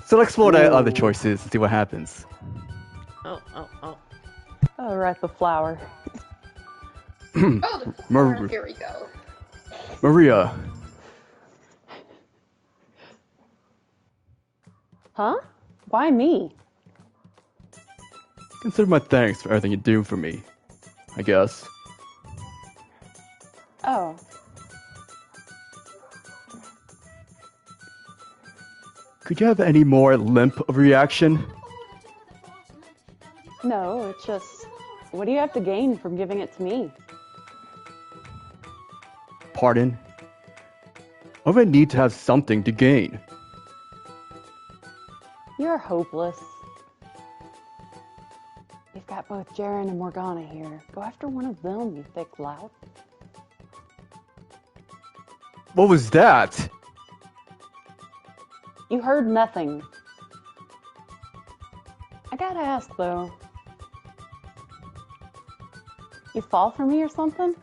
So let's explore the other choices and see what happens. Oh. Oh, right, the flower. Oh, the flower. Here we go. Maria. Huh? Why me? Consider my thanks for everything you do for me, I guess. Oh. Could you have any more limp of a reaction? No, it's just, what do you have to gain from giving it to me? Pardon? I would need to have something to gain. You're hopeless. You've got both Ceren and Morgana here. Go after one of them, you thick lout. What was that? You heard nothing. I gotta ask, though. You fall for me or something?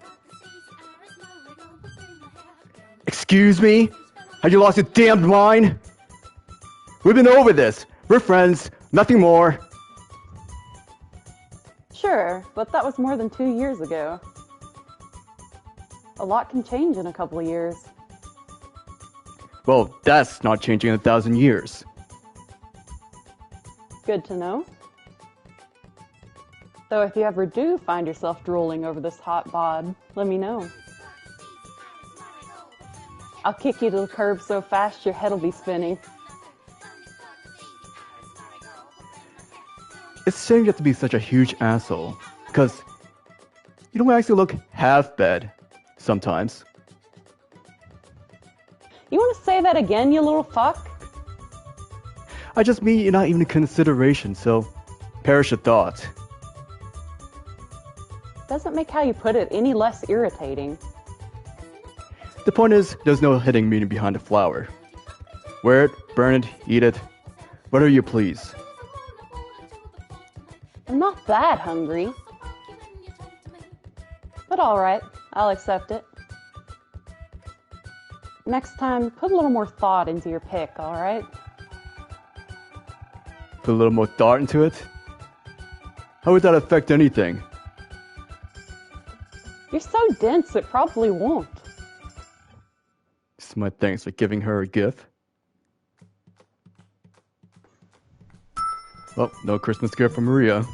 Excuse me? Have you lost your damned mind? We've been over this. We're friends, nothing more. Sure, but that was more than 2 years ago. A lot can change in a couple of years. Well, that's not changing in 1,000 years. Good to know. Though if you ever do find yourself drooling over this hot bod, let me know. I'll kick you to the curb so fast your head'll be spinning. It's a shame you have to be such a huge asshole, because you don't actually look half bad sometimes. You want to say that again, you little fuck? I just mean you're not even a consideration, so perish your thought. Doesn't make how you put it any less irritating. The point is, there's no hidden meaning behind the flower. Wear it, burn it, eat it, whatever you please. I'm not that hungry. But alright, I'll accept it. Next time, put a little more thought into your pick, alright? Put a little more thought into it? How would that affect anything? You're so dense, it probably won't. This is my thanks for giving her a gift. Well, no Christmas gift from Maria.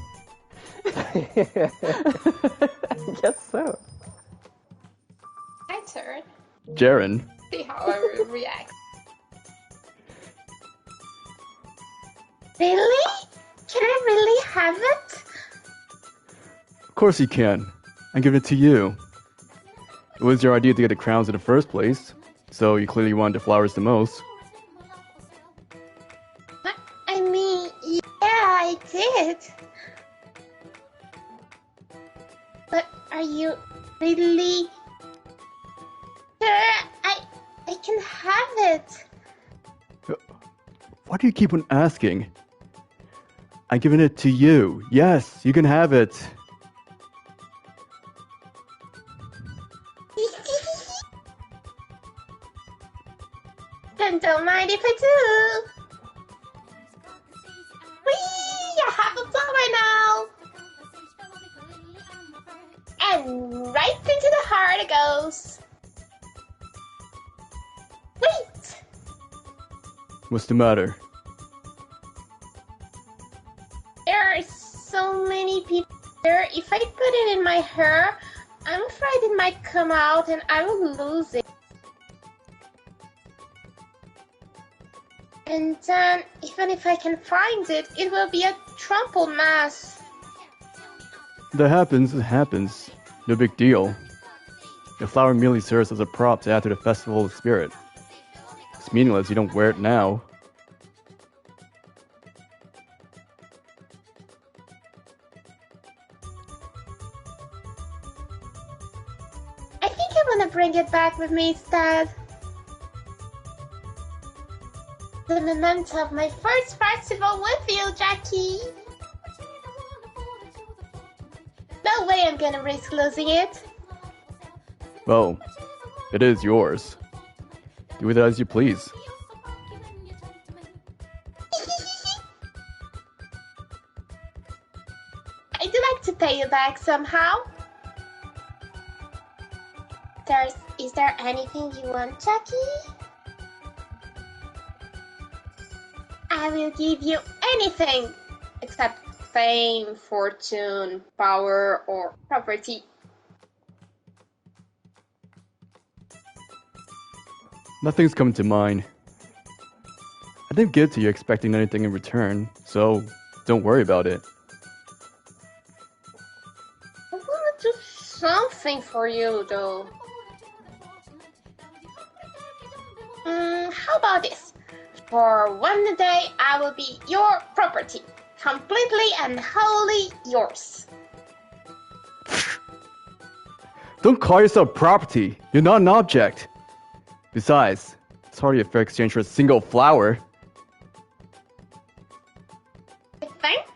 I guess so. My turn. Ceren. See how I react. Really? Can I really have it? Of course you can. I'm giving it to you. It was your idea to get the crowns in the first place, so you clearly wanted the flowers the most. I mean, yeah, I did. But are you really sure I can have it? Why do you keep on asking? I'm giving it to you. Yes, you can have it. Then don't mind if I do. Whee! I have a flower now. And right into the heart it goes. Wait! What's the matter? There are so many people there. If I put it in my hair, I'm afraid it might come out and I will lose it. And then, even if I can find it, it will be a trampled mess. That happens, it happens. No big deal. The flower merely serves as a prop to add to the festival of spirit. It's meaningless, you don't wear it now. I think I want to bring it back with me instead. The memento of my first festival with you, Jackie. No way I'm gonna risk losing it. Well, it is yours. Do with it as you please. I'd like to pay you back somehow. Is there anything you want, Jackie? I will give you anything except fame, fortune, power, or property. Nothing's coming to mind. I didn't give to you expecting anything in return, so don't worry about it. I want to do something for you, though. How about this? For one day, I will be your property. Completely and wholly yours. Don't call yourself property. You're not an object. Besides, it's hardly a fair exchange for a single flower. I think?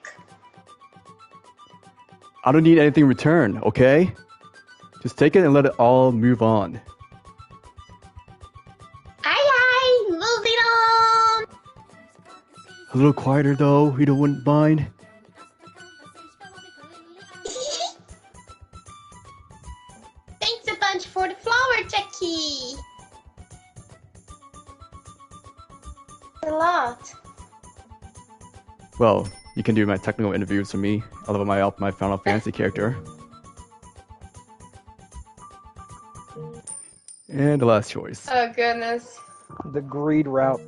I don't need anything in return, okay? Just take it and let it all move on. Aye, moving on. A little quieter though, you don't wouldn't mind? Thanks a bunch for the flower, Jackie. A lot. Well, you can do my technical interviews for me. I'll level my Final Fantasy character. And the last choice. Oh, goodness. The greed route.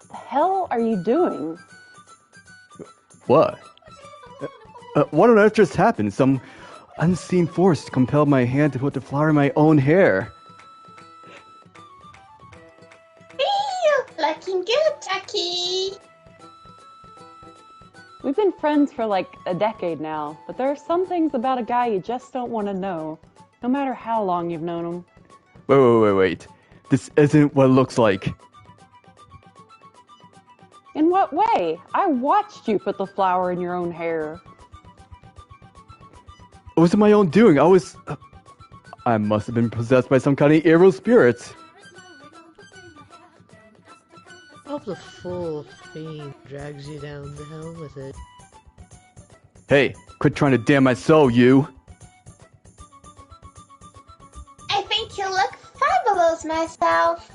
The hell are you doing? What? What on earth just happened? Some unseen force compelled my hand to put the flower in my own hair. Looking good, Jackie. We've been friends for like a decade now, but there are some things about a guy you just don't want to know, no matter how long you've known him. Wait. This isn't what it looks like. In what way? I watched you put the flower in your own hair. It wasn't my own doing. I must have been possessed by some kind of evil spirit. Hope the full fiend drags you down the hell with it. Hey, quit trying to damn my soul, you. I think you look fabulous myself.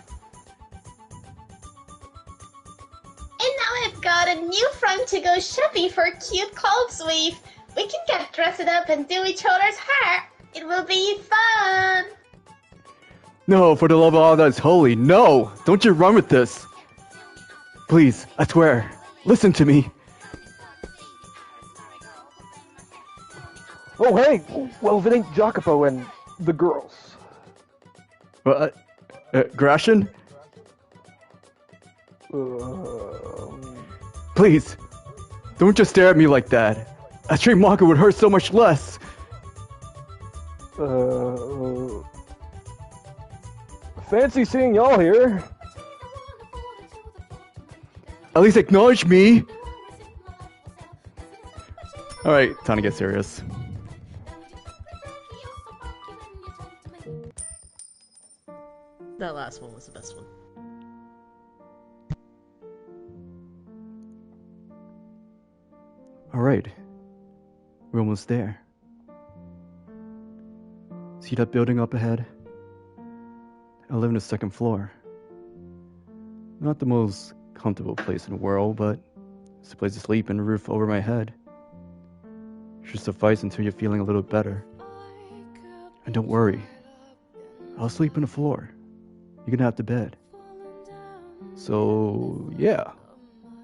And now I've got a new friend to go shopping for cute clothes with. We can get dressed up and do each other's hair. It will be fun. No, for the love of all that's holy, no! Don't you run with this. Please, I swear, listen to me. Oh, hey! Well, if it ain't Jacopo and the girls. Gratien? Please, don't just stare at me like that. A straight mockery would hurt so much less. Fancy seeing y'all here. At least acknowledge me. Alright, time to get serious. That last one was the best one. Alright. We're almost there. See that building up ahead? I live in the second floor. Not the most comfortable place in the world, but it's a place to sleep and a roof over my head. Should suffice until you're feeling a little better. And don't worry, I'll sleep on the floor. You can have the bed. So, yeah.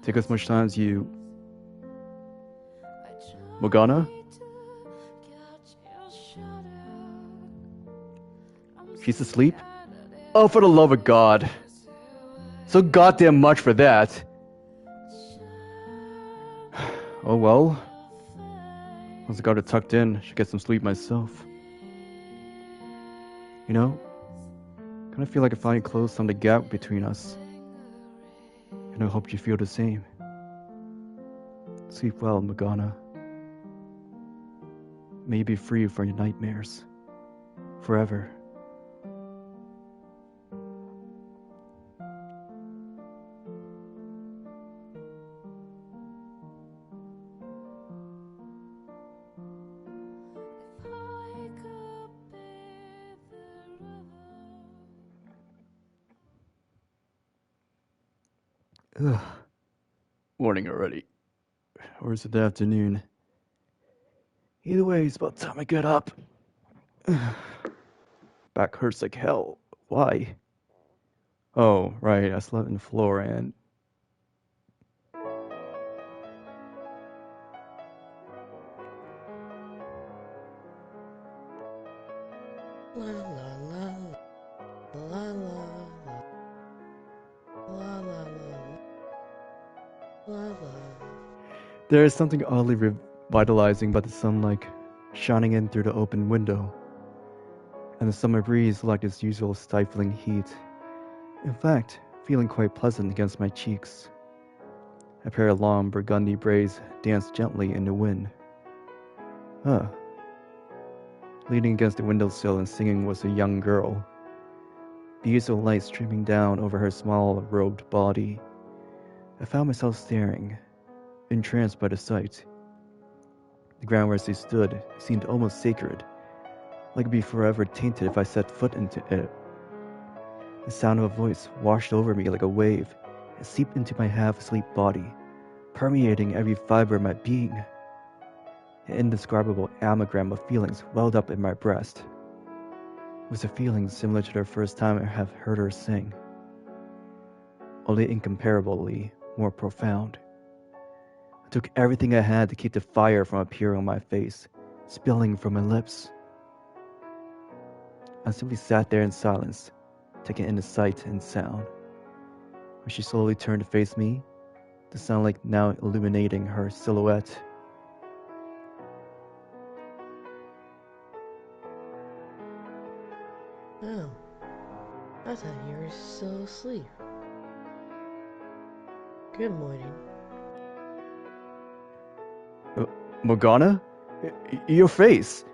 Take as much time as you... Morgana? She's asleep? Oh, for the love of God. So goddamn much for that. Oh well. Once I got her tucked in, I should get some sleep myself. You know, kind of feel like I finally closed some of the gap between us. And I hope you feel the same. Sleep well, Morgana. May you be free from your nightmares. Forever. Ugh. Morning already. Or is it the afternoon? Either way, it's about time I get up. Back hurts like hell. Why? Oh, right, I slept on the floor and... La la la la la la la la la la. There is something oddly revitalizing about the sunlight shining in through the open window, and the summer breeze lacked its usual stifling heat. In fact, feeling quite pleasant against my cheeks. A pair of long burgundy braids danced gently in the wind. Leaning against the windowsill and singing was a young girl. The usual light streaming down over her small, robed body. I found myself staring, entranced by the sight. The ground where she stood seemed almost sacred, like it'd be forever tainted if I set foot into it. The sound of a voice washed over me like a wave and seeped into my half-asleep body, permeating every fiber of my being. An indescribable amalgam of feelings welled up in my breast. It was a feeling similar to the first time I have heard her sing, only incomparably more profound. I took everything I had to keep the fire from appearing on my face, spilling from my lips. I simply sat there in silence, taking in the sight and sound. When she slowly turned to face me, the sunlight now illuminating her silhouette. Oh, I thought you were still asleep. Good morning. Morgana? Your face!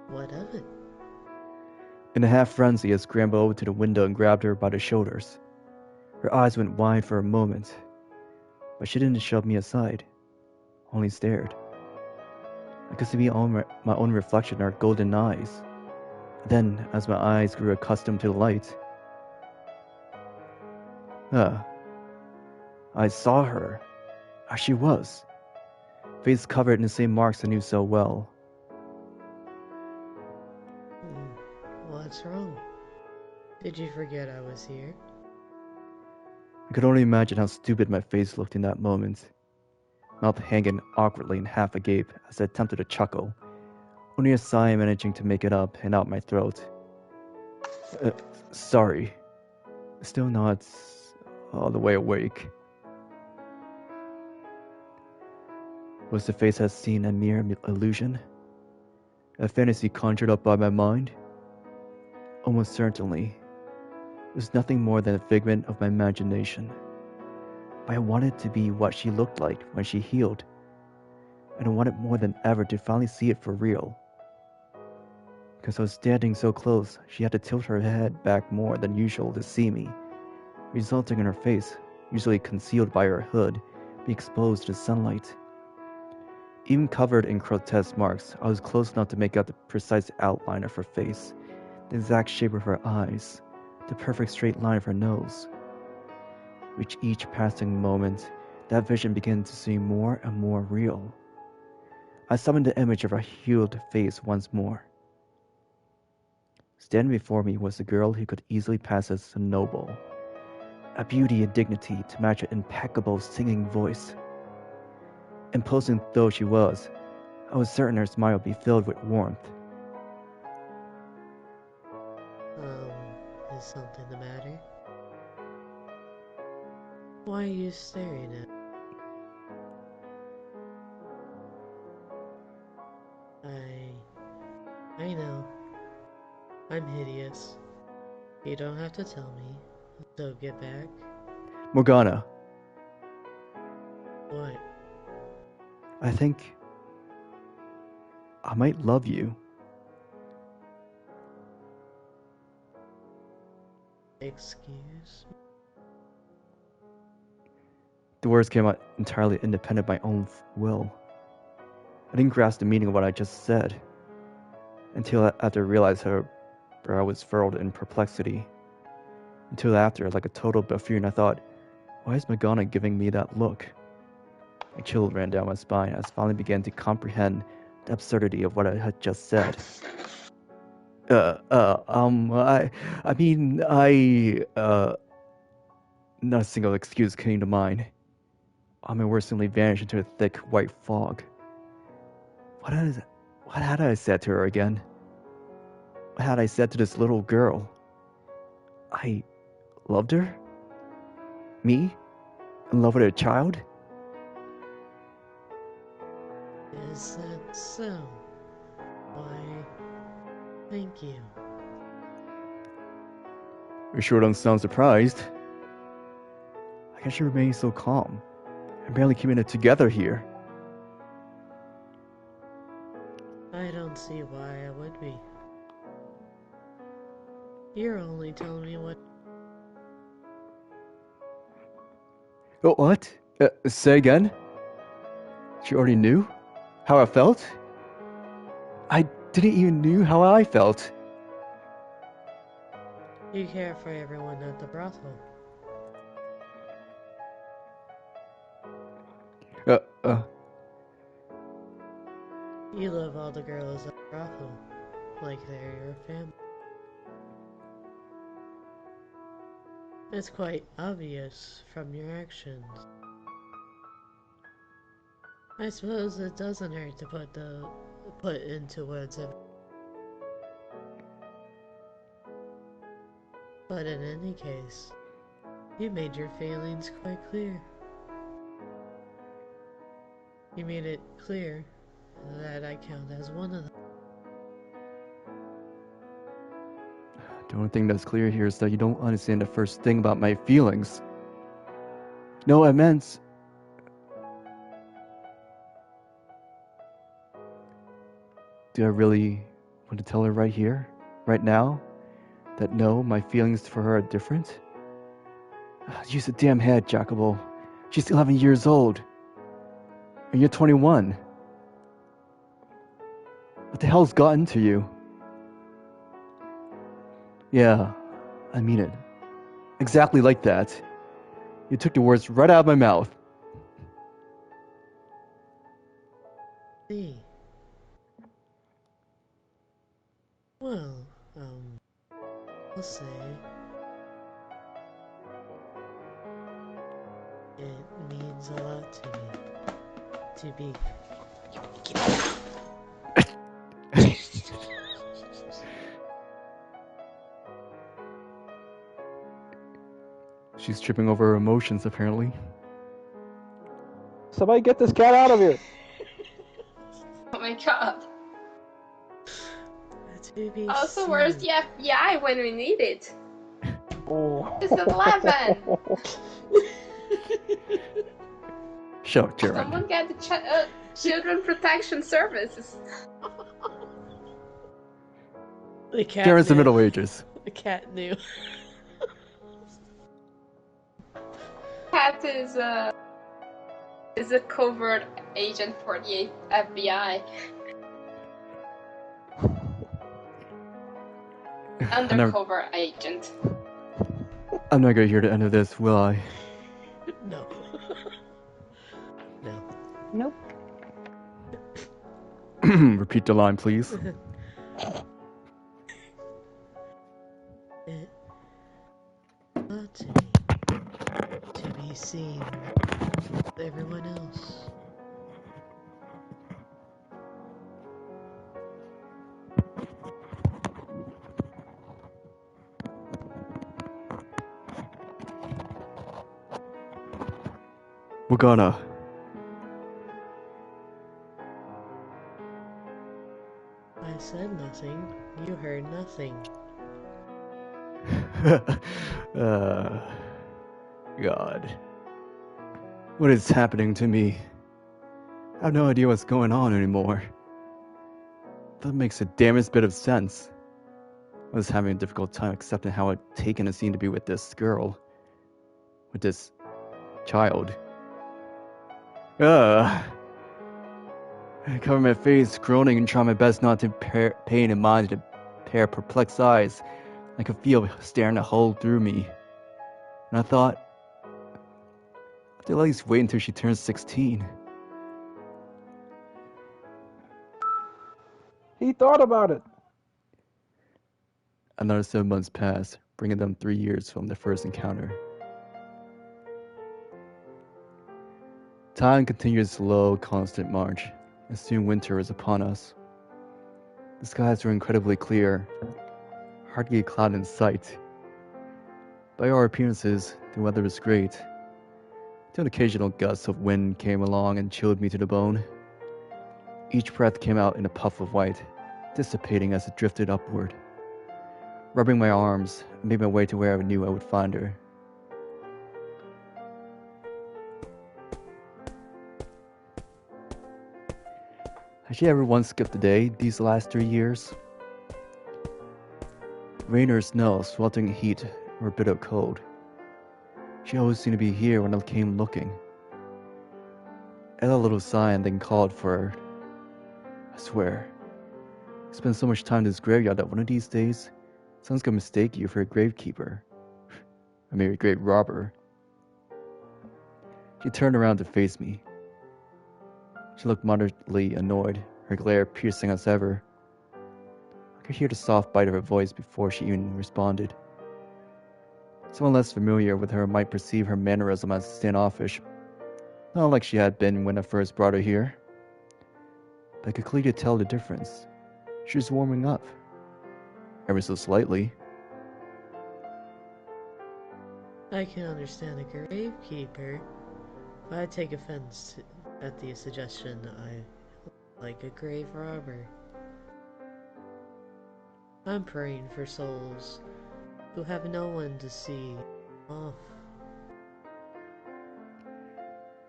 What of it? In a half frenzy, I scrambled over to the window and grabbed her by the shoulders. Her eyes went wide for a moment, but she didn't shove me aside, only stared. I could see my own reflection in her golden eyes. Then, as my eyes grew accustomed to the light, I saw her, as she was, face covered in the same marks I knew so well. What's wrong? Did you forget I was here? I could only imagine how stupid my face looked in that moment, mouth hanging awkwardly and half agape as I attempted to chuckle, only a sigh managing to make it up and out my throat. Sorry. Still not all the way awake. Was the face I'd seen a mere illusion? A fantasy conjured up by my mind? Almost certainly. It was nothing more than a figment of my imagination. But I wanted to be what she looked like when she healed. And I wanted more than ever to finally see it for real. Because I was standing so close, she had to tilt her head back more than usual to see me, resulting in her face, usually concealed by her hood, be exposed to sunlight. Even covered in grotesque marks, I was close enough to make out the precise outline of her face, the exact shape of her eyes, the perfect straight line of her nose. With each passing moment, that vision began to seem more and more real. I summoned the image of her healed face once more. Standing before me was a girl who could easily pass as a noble, a beauty and dignity to match her impeccable singing voice. Imposing though she was, I was certain her smile would be filled with warmth. Is something the matter? Why are you staring at me? I know. I'm hideous. You don't have to tell me. So get back. Morgana, What? I think I might love you. Excuse me? The words came out entirely independent of my own will. I didn't grasp the meaning of what I just said, until after I realized her brow was furrowed in perplexity. Until after, like a total buffoon, I thought, why is Morgana giving me that look? A chill ran down my spine as I finally began to comprehend the absurdity of what I had just said. Not a single excuse came to mind. My words simply vanished into a thick white fog. What had I said to her again? What had I said to this little girl? I loved her? Me? In love with a child? Is that so? Why, thank you. You sure don't sound surprised. I guess you remain so calm. I'm barely keeping it together here. I don't see why I would be. You're only telling me what... Oh, what? Say again? She already knew how I felt? I didn't even know how I felt. You care for everyone at the brothel. You love all the girls at the brothel, like they're your family. It's quite obvious from your actions. I suppose it doesn't hurt to put into words of... But in any case, you made your feelings quite clear. You made it clear that I count as one of them. The only thing that's clear here is that you don't understand the first thing about my feelings. No, I meant... Do I really want to tell her right here, right now, that no, my feelings for her are different? Use a damn head, Jacobo. She's 11 years old. And you're 21. What the hell's gotten to you? Yeah, I mean it. Exactly like that. You took the words right out of my mouth. See. Well, I'll say it means a lot to me to be... She's tripping over her emotions, apparently. Somebody get this cat out of here. Oh my god. To be Also, seen. where's the FBI when we need it? Oh. It's 11. Shut up, Ceren. Someone get the Children Protection Services. The cat Ceren's the knew. Middle Ages. The cat knew. Cat is a covert agent for the FBI. Undercover agent. I'm not gonna hear the end of this, will I? No. No. Nope. Repeat the line, please. It ought to me to be seen with everyone else. Morgana. I said nothing. You heard nothing. God. What is happening to me? I have no idea what's going on anymore. That makes the damnest bit of sense. I was having a difficult time accepting how I'd taken a scene to be with this girl. With this child. I cover my face, groaning and trying my best not to pain in mind to pair perplexed eyes. I could feel staring a hole through me. And I thought, they'll at least wait until she turns 16. He thought about it. Another 7 months passed, bringing them 3 years from their first encounter. Time continued its slow, constant march, and soon winter was upon us. The skies were incredibly clear, hardly a cloud in sight. By all appearances, the weather was great. An occasional gust of wind came along and chilled me to the bone. Each breath came out in a puff of white, dissipating as it drifted upward. Rubbing my arms, I made my way to where I knew I would find her. Has she ever once skipped a day these last 3 years? Rain or snow, sweltering heat, or bitter cold. She always seemed to be here when I came looking. I let a little sigh and then called for her. I swear, I spend so much time in this graveyard that one of these days, someone's gonna mistake you for a gravekeeper. I mean, a grave robber. She turned around to face me. She looked moderately annoyed, her glare piercing as ever. I could hear the soft bite of her voice before she even responded. Someone less familiar with her might perceive her mannerism as standoffish, not like she had been when I first brought her here. But I could clearly tell the difference. She was warming up, ever so slightly. I can understand a gravekeeper, but I take offense at the suggestion I like a grave robber. I'm praying for souls who have no one to see off.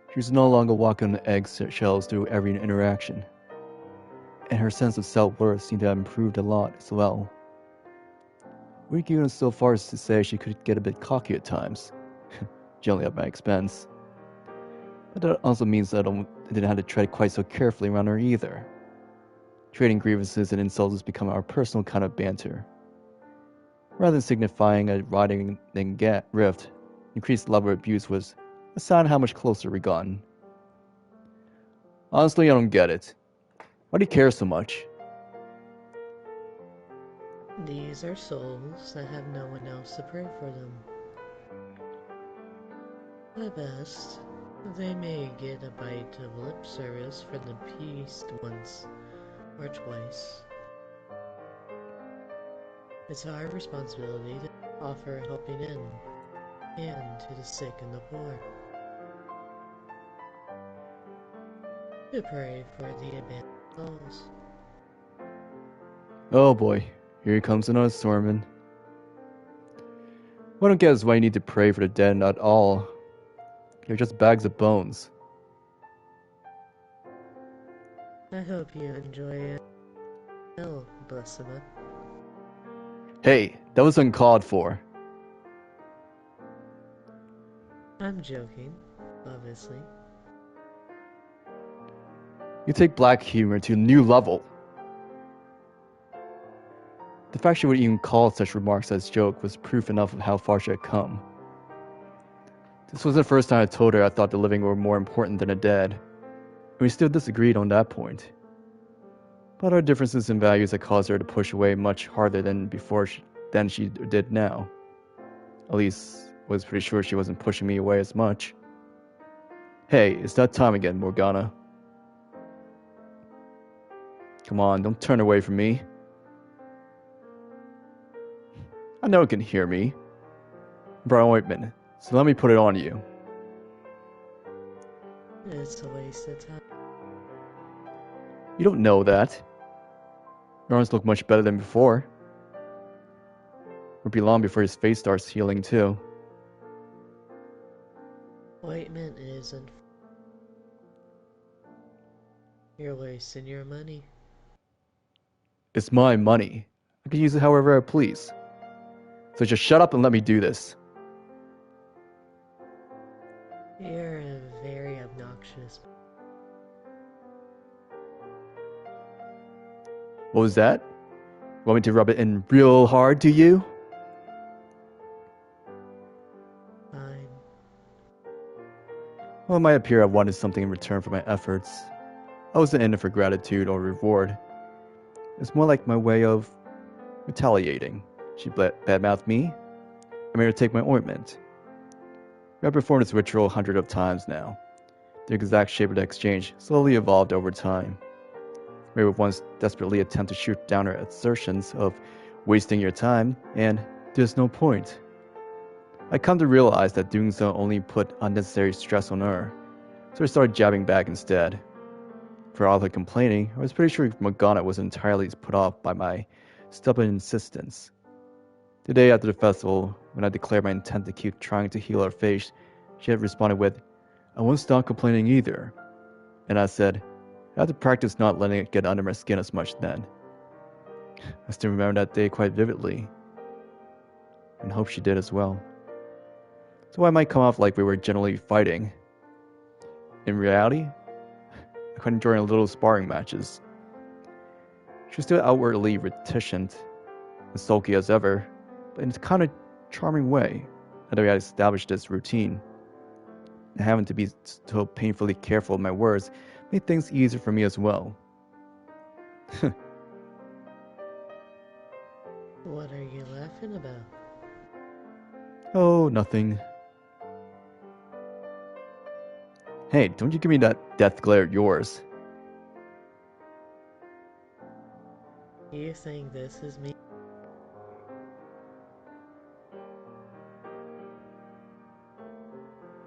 She was no longer walking on eggshells through every interaction, and her sense of self-worth seemed to have improved a lot as well. We'd gone so far as to say she could get a bit cocky at times, generally at my expense. But that also means that I didn't have to tread quite so carefully around her either. Trading grievances and insults has become our personal kind of banter. Rather than signifying a rotting rift, increased level of abuse was a sign of how much closer we'd gotten. Honestly, I don't get it. Why do you care so much? These are souls that have no one else to pray for them. At best, they may get a bite of lip service from the priest once or twice. It's our responsibility to offer a helping hand to the sick and the poor. To pray for the abandoned souls. Oh boy, here comes another sermon. What I don't get is why you need to pray for the dead at all. They're just bags of bones. I hope you enjoy it. Oh, Blessima. Hey, that was uncalled for. I'm joking, obviously. You take black humor to a new level. The fact she would even call such remarks as joke was proof enough of how far she had come. This was the first time I told her I thought the living were more important than the dead, and we still disagreed on that point. But our differences in values had caused her to push away much harder than she did now. At least, I was pretty sure she wasn't pushing me away as much. Hey, it's that time again, Morgana. Come on, don't turn away from me. I know it can hear me. I brought ointment, so let me put it on you. It's a waste of time. You don't know that. Your arms look much better than before. It'll be long before his face starts healing too. Ointment isn't. You're wasting your money. It's my money. I can use it however I please. So just shut up and let me do this. You're a very obnoxious. What was that? Want me to rub it in real hard to you? While it might appear I wanted something in return for my efforts, I wasn't in it for gratitude or reward. It's more like my way of retaliating. She badmouthed me. I made her take my ointment. We have performed this ritual hundreds of times now. The exact shape of the exchange slowly evolved over time. Ray would once desperately attempt to shoot down her assertions of wasting your time and there's no point. I come to realize that doing so only put unnecessary stress on her, so I started jabbing back instead. For all her complaining, I was pretty sure Morgana was entirely put off by my stubborn insistence. The day after the festival, when I declared my intent to keep trying to heal her face, she had responded with, "I won't stop complaining either." And I said, I had to practice not letting it get under my skin as much then. I still remember that day quite vividly, and hope she did as well. So I might come off like we were generally fighting. In reality, I quite enjoyed little sparring matches. She was still outwardly reticent, as sulky as ever, but in a kind of charming way, that we had established this routine. And having to be so painfully careful of my words made things easier for me as well. What are you laughing about? Oh, nothing. Hey, don't you give me that death glare of yours. You think this is me?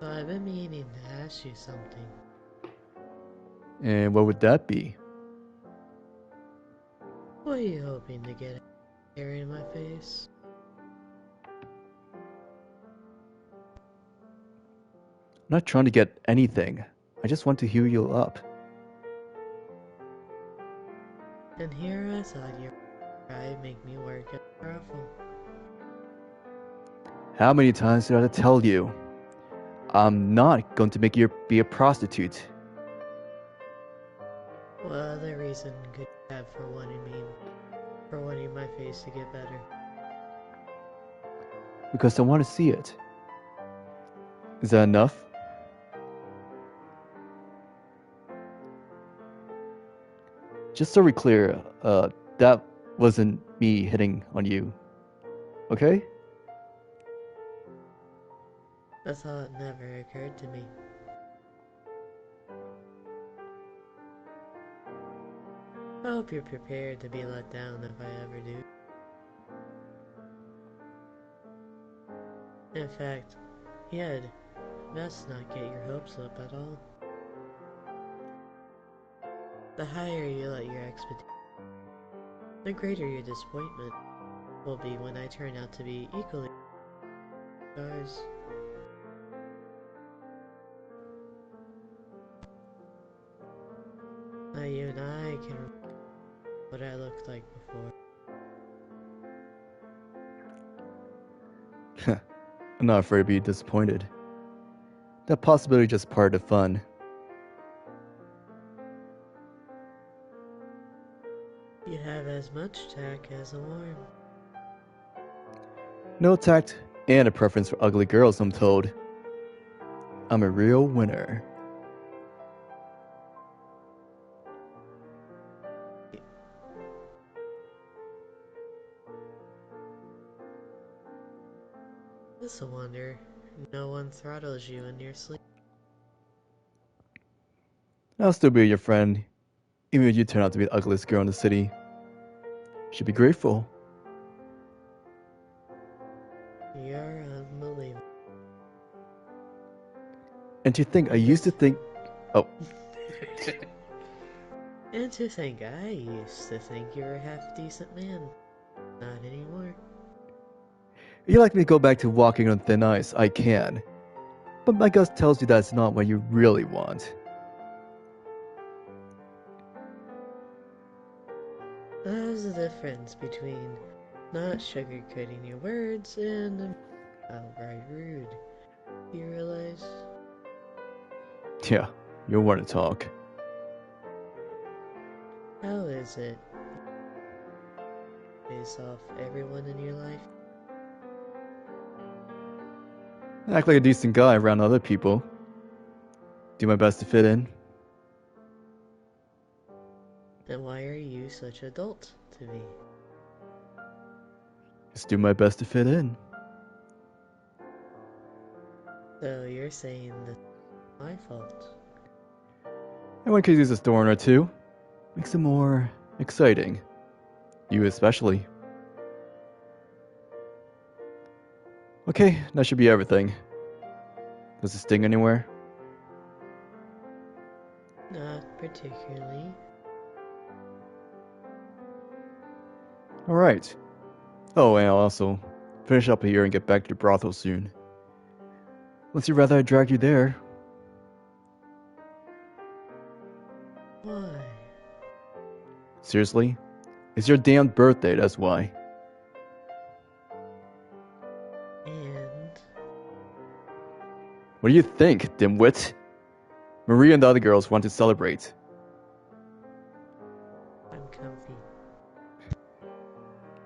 So I've been meaning to ask you something. And what would that be? What are you hoping to get hair in my face? I'm not trying to get anything. I just want to heal you up. And here I thought you were trying to make me work at a brothel. How many times did I have to tell you? I'm not going to make you be a prostitute. What other reason could you have for wanting my face to get better? Because I want to see it. Is that enough? Just so we're clear, that wasn't me hitting on you. Okay? The thought never occurred to me. I hope you're prepared to be let down if I ever do. In fact, you'd best not get your hopes up at all. The higher you let your expectations, the greater your disappointment will be when I turn out to be equally yours. Now you and I can remember what I looked like before. I'm not afraid to be disappointed. That possibility is just part of the fun. You have as much tact as a worm. No tact and a preference for ugly girls, I'm told. I'm a real winner. It's a wonder no one throttles you in your sleep. I'll still be your friend, even if you turn out to be the ugliest girl in the city. You should be grateful. You're unbelievable. And to think, I used to think... Oh. And to think I used to think you were a half-decent man. Not anymore. If you'd like me to go back to walking on thin ice, I can. But my gut tells you that's not what you really want. There's a difference between not sugarcoating your words and outright rude. You realize? Yeah, you'll want to talk. How is it? Face off everyone in your life? Act like a decent guy around other people. Do my best to fit in. Then why are you such adult to me? Just do my best to fit in. So you're saying that's my fault? Everyone could use a thorn or two. Makes it more exciting. You especially. Okay, that should be everything. Does it sting anywhere? Not particularly. Alright. Oh, and I'll also finish up here and get back to the brothel soon. Unless you'd rather I drag you there. Why? Seriously? It's your damn birthday, that's why. And What do you think, dimwit? Maria and the other girls want to celebrate. I'm comfy.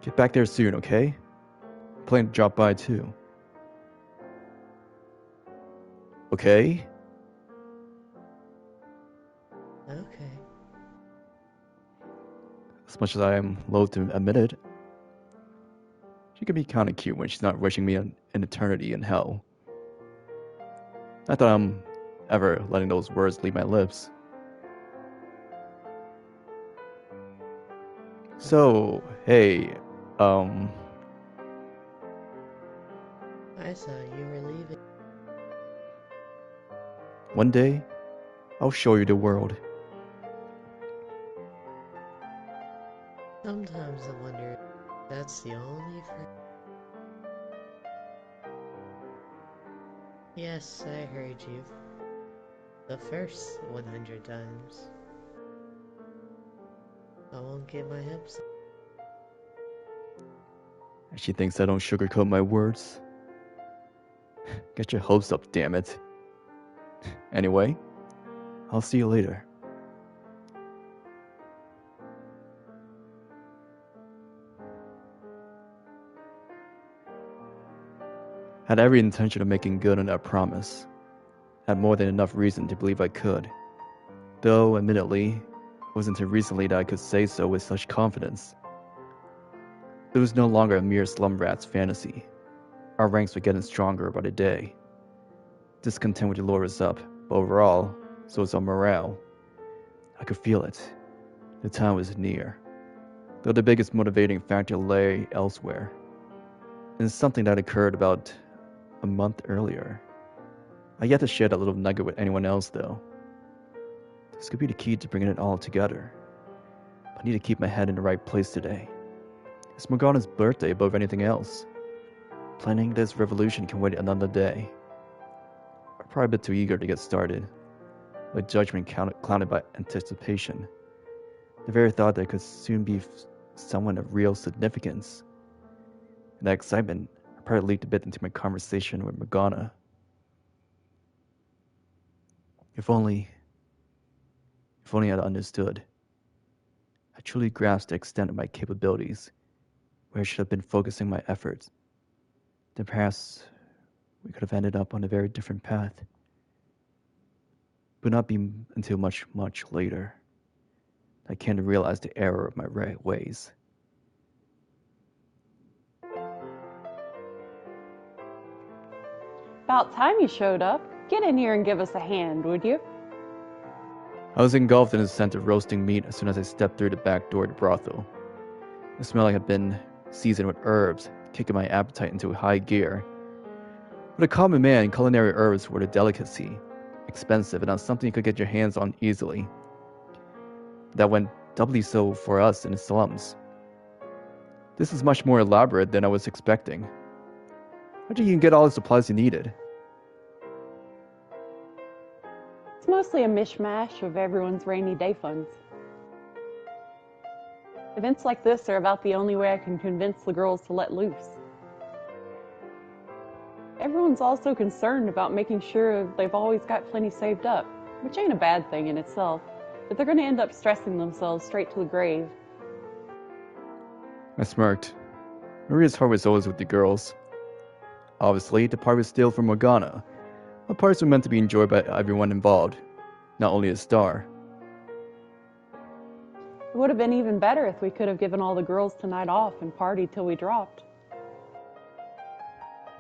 Get back there soon, okay? Plan to drop by too. Okay? Okay. As much as I am loath to admit it, she can be kinda cute when she's not wishing me an eternity in hell. Not that I'm ever letting those words leave my lips. So, hey, I thought you were leaving. one day, I'll show you the world. Sometimes I wonder if that's the only Yes, I heard you. The first 100 times. I won't get my hips. And she thinks I don't sugarcoat my words. Get your hopes up, damn it. Anyway, I'll see you later. Had every intention of making good on that promise. Had more than enough reason to believe I could. Though, admittedly, it wasn't until recently that I could say so with such confidence. It was no longer a mere slum rat's fantasy. Our ranks were getting stronger by the day. Discontent would lure us up, but overall, so was our morale. I could feel it. The time was near. Though the biggest motivating factor lay elsewhere. In something that occurred about a month earlier. I yet to share that little nugget with anyone else, though. This could be the key to bringing it all together. I need to keep my head in the right place today. It's Morgana's birthday above anything else. Planning this revolution can wait another day. I'm probably a bit too eager to get started. My judgment clouded by anticipation. The very thought that I could soon be someone of real significance. And that excitement probably leaked a bit into my conversation with Morgana. If only I'd understood. I truly grasped the extent of my capabilities, where I should have been focusing my efforts. Then perhaps we could have ended up on a very different path. But not be until much, much later. I came to realize the error of my ways. About time you showed up. Get in here and give us a hand, would you? I was engulfed in the scent of roasting meat as soon as I stepped through the back door of the brothel. The smell had been seasoned with herbs, kicking my appetite into high gear. For a common man, culinary herbs were a delicacy, expensive and not something you could get your hands on easily. That went doubly so for us in the slums. This is much more elaborate than I was expecting. How did you get all the supplies you needed? It's mostly a mishmash of everyone's rainy day funds. Events like this are about the only way I can convince the girls to let loose. Everyone's also concerned about making sure they've always got plenty saved up, which ain't a bad thing in itself, but they're going to end up stressing themselves straight to the grave. I smirked. Maria's heart was always with the girls. Obviously, the party was still for Morgana, but parties were meant to be enjoyed by everyone involved, not only a star. It would have been even better if we could have given all the girls tonight off and partied till we dropped.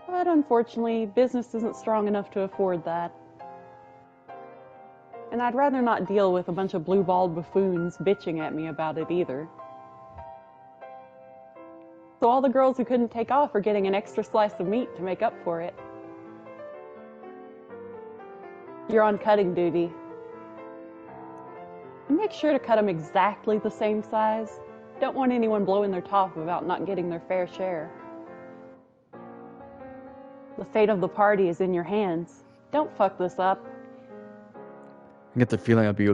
But unfortunately, business isn't strong enough to afford that. And I'd rather not deal with a bunch of blue-balled buffoons bitching at me about it either. So all the girls who couldn't take off are getting an extra slice of meat to make up for it. You're on cutting duty. And make sure to cut them exactly the same size. Don't want anyone blowing their top about not getting their fair share. The fate of the party is in your hands. Don't fuck this up. I get the feeling I'll be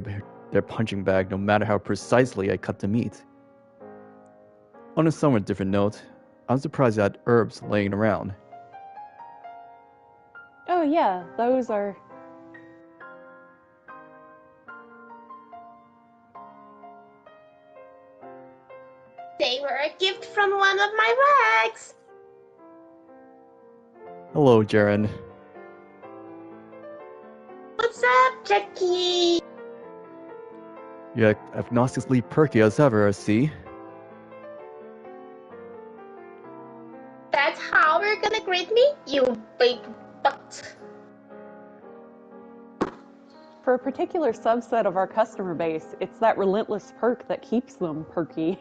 their punching bag no matter how precisely I cut the meat. On a somewhat different note, I'm surprised I had herbs laying around. Oh yeah, those are... They were a gift from one of my rags. Hello, Ceren. What's up, Jackie? You're agnostically perky as ever, I see. That's how we're gonna greet me, you big butt. For a particular subset of our customer base, it's that relentless perk that keeps them perky.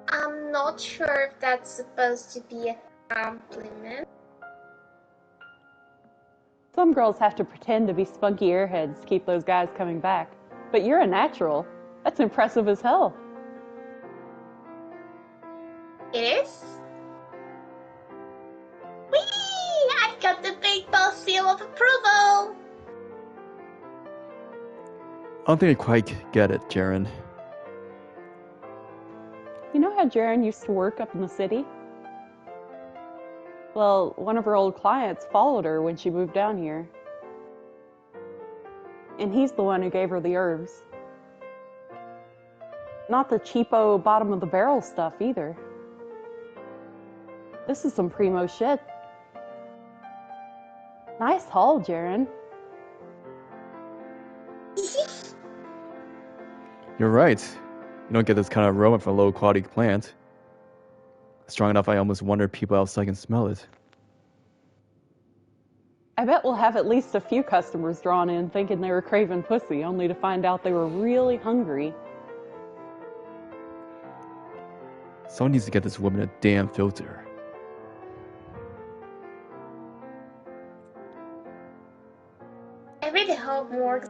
I'm not sure if that's supposed to be a compliment. Some girls have to pretend to be spunky airheads to keep those guys coming back. But you're a natural. That's impressive as hell. It is? Whee! I've got the big boss seal of approval! I don't think I quite get it, Ceren. You know how Ceren used to work up in the city? Well, one of her old clients followed her when she moved down here. And he's the one who gave her the herbs. Not the cheapo bottom of the barrel stuff either. This is some primo shit. Nice haul, Ceren. You're right. You don't get this kind of aroma from a low-quality plant. Strong enough I almost wonder if people outside can smell it. I bet we'll have at least a few customers drawn in thinking they were craving pussy, only to find out they were really hungry. Someone needs to get this woman a damn filter. I really hope Morgan.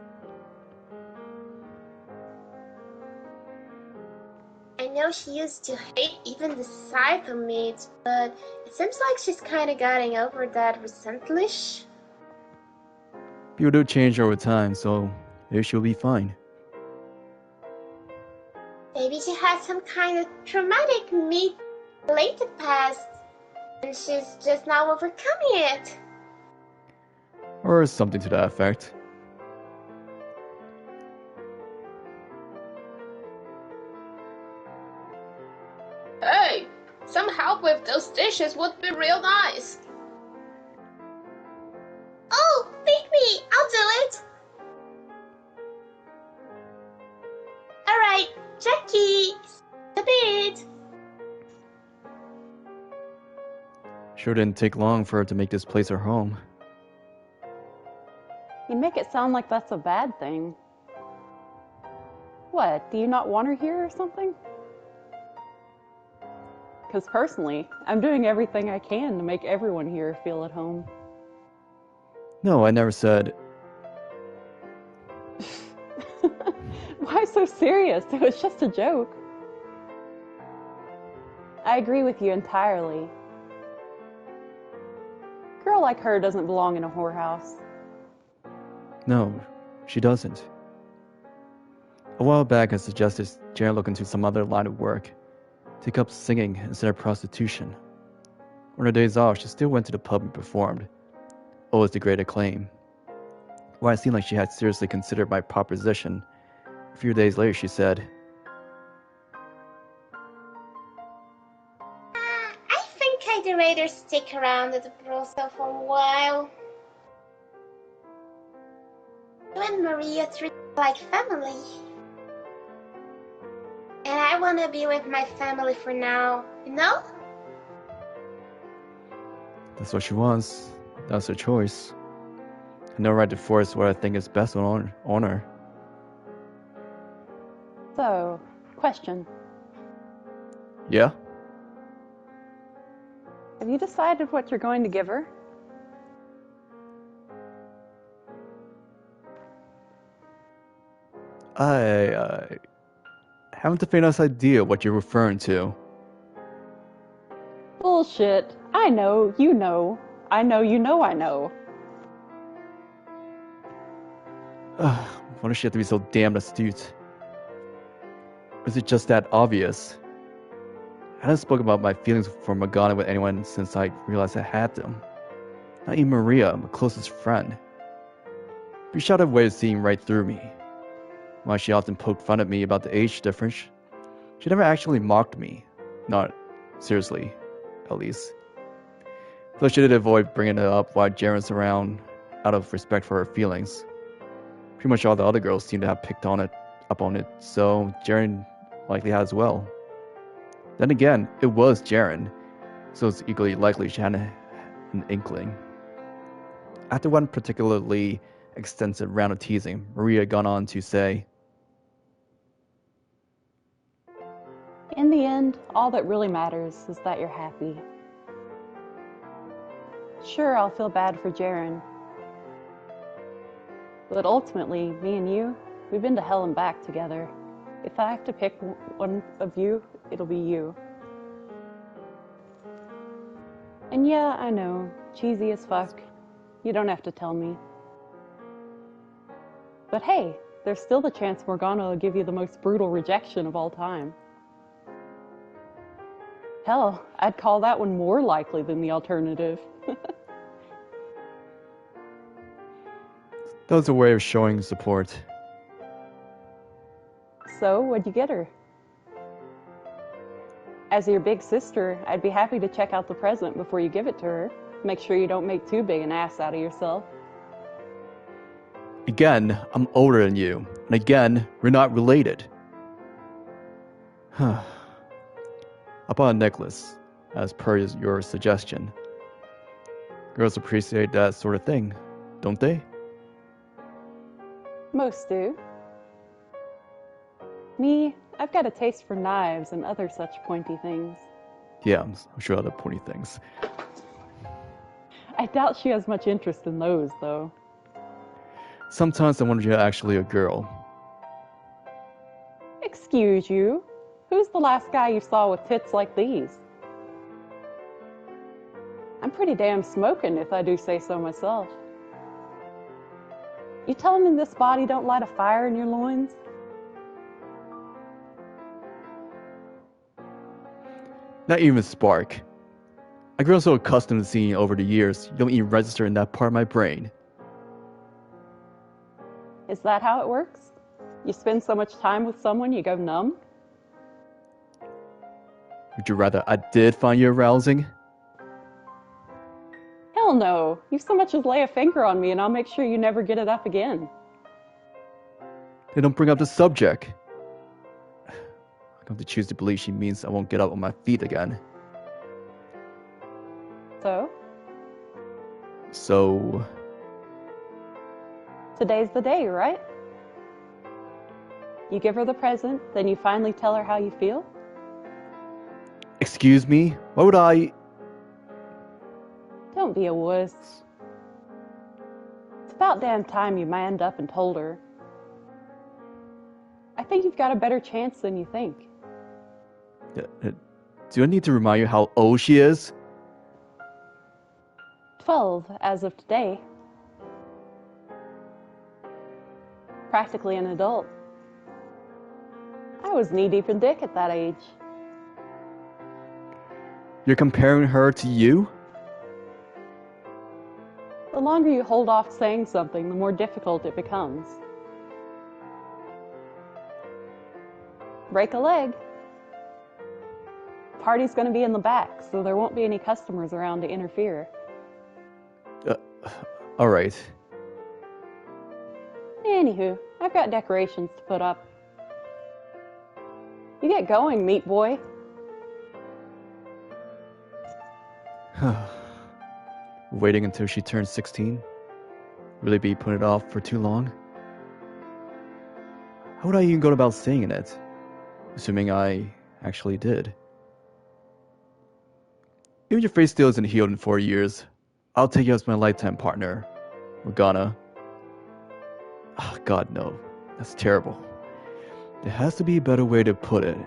I know she used to hate even the sight of meat, but it seems like she's kinda getting over that recently. People do change over time, so maybe she'll be fine. Maybe she has some kind of traumatic meat-related past, and she's just now overcoming it. Or something to that effect. Hey, some help with those dishes would be real nice. Oh, pick me! I'll do it! Alright, Jackie! A bit! Sure didn't take long for her to make this place her home. You make it sound like that's a bad thing. What, do you not want her here or something? Because personally, I'm doing everything I can to make everyone here feel at home. No, I never said... Why so serious? It was just a joke. I agree with you entirely. A girl like her doesn't belong in a whorehouse. No, she doesn't. A while back I suggested Ceren look into some other line of work. Take up singing instead of prostitution. On her days off, she still went to the pub and performed. Always to great acclaim. When it seemed like she had seriously considered my proposition, a few days later she said, I think I'd rather stick around at the brothel for a while. You and Maria treat me like family. And I want to be with my family for now, you know? That's what she wants. That's her choice. I have no right to force what I think is best on her. So, question. Yeah? Have you decided what you're going to give her? I haven't the faintest idea what you're referring to. Bullshit. I know, you know. I know, you know, I know. Why does she have to be so damned astute? Or is it just that obvious? I haven't spoken about my feelings for Morgana with anyone since I realized I had them. Not even Maria, my closest friend. She shot a way of seeing right through me. While she often poked fun at me about the age difference, she never actually mocked me. Not seriously, at least. Though she did avoid bringing it up while Ceren's around out of respect for her feelings. Pretty much all the other girls seem to have picked up on it, so Ceren likely had as well. Then again, it was Ceren, so it's equally likely she had an inkling. After one particularly extensive round of teasing, Maria got on to say, In the end, all that really matters is that you're happy. Sure, I'll feel bad for Ceren. But ultimately, me and you, we've been to hell and back together. If I have to pick one of you, it'll be you. And yeah, I know, cheesy as fuck. You don't have to tell me. But hey, there's still the chance Morgana will give you the most brutal rejection of all time. Hell, I'd call that one more likely than the alternative. that was a way of showing support. So, what'd you get her? As your big sister, I'd be happy to check out the present before you give it to her. Make sure you don't make too big an ass out of yourself. Again, I'm older than you, and again, we're not related. I bought a necklace, as per your suggestion. Girls appreciate that sort of thing, don't they? Most do. Me, I've got a taste for knives and other such pointy things. Yeah, I'm sure other pointy things. I doubt she has much interest in those, though. Sometimes I wonder if you're actually a girl. Excuse you? Who's the last guy you saw with tits like these? I'm pretty damn smoking, if I do say so myself. You telling me this body don't light a fire in your loins? Not even a spark. I've grown so accustomed to seeing you over the years, you don't even register in that part of my brain. Is that how it works? You spend so much time with someone you go numb? Would you rather I did find you arousing? Hell no. You so much as lay a finger on me and I'll make sure you never get it up again. Then don't bring up the subject. I come to choose to believe she means I won't get up on my feet again. So? So... Today's the day, right? You give her the present, then you finally tell her how you feel? Excuse me? Why would I... Don't be a wuss. It's about damn time you manned up and told her. I think you've got a better chance than you think. Do I need to remind you how old she is? 12 as of today. Practically an adult. I was knee-deep in dick at that age. You're comparing her to you? The longer you hold off saying something, the more difficult it becomes. Break a leg. Party's going to be in the back, so there won't be any customers around to interfere. Alright. Anywho, I've got decorations to put up. You get going, meat boy. Waiting until she turns 16? Really be putting it off for too long? How would I even go about saying it? Assuming I actually did. Even if your face still isn't healed in 4 years, I'll take you as my lifetime partner, Morgana. Oh, God, no. That's terrible. There has to be a better way to put it.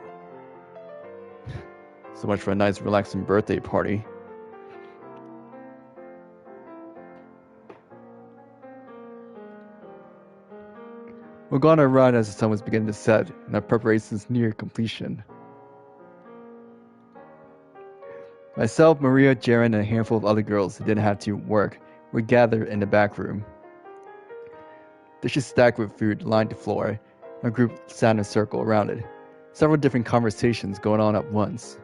So much for a nice, relaxing birthday party. Morgana arrived as the sun was beginning to set, and our preparations near completion. Myself, Maria, Ceren, and a handful of other girls who didn't have to work were gathered in the back room. Dishes stacked with food lined the floor, and our group sat in a circle around it, several different conversations going on at once.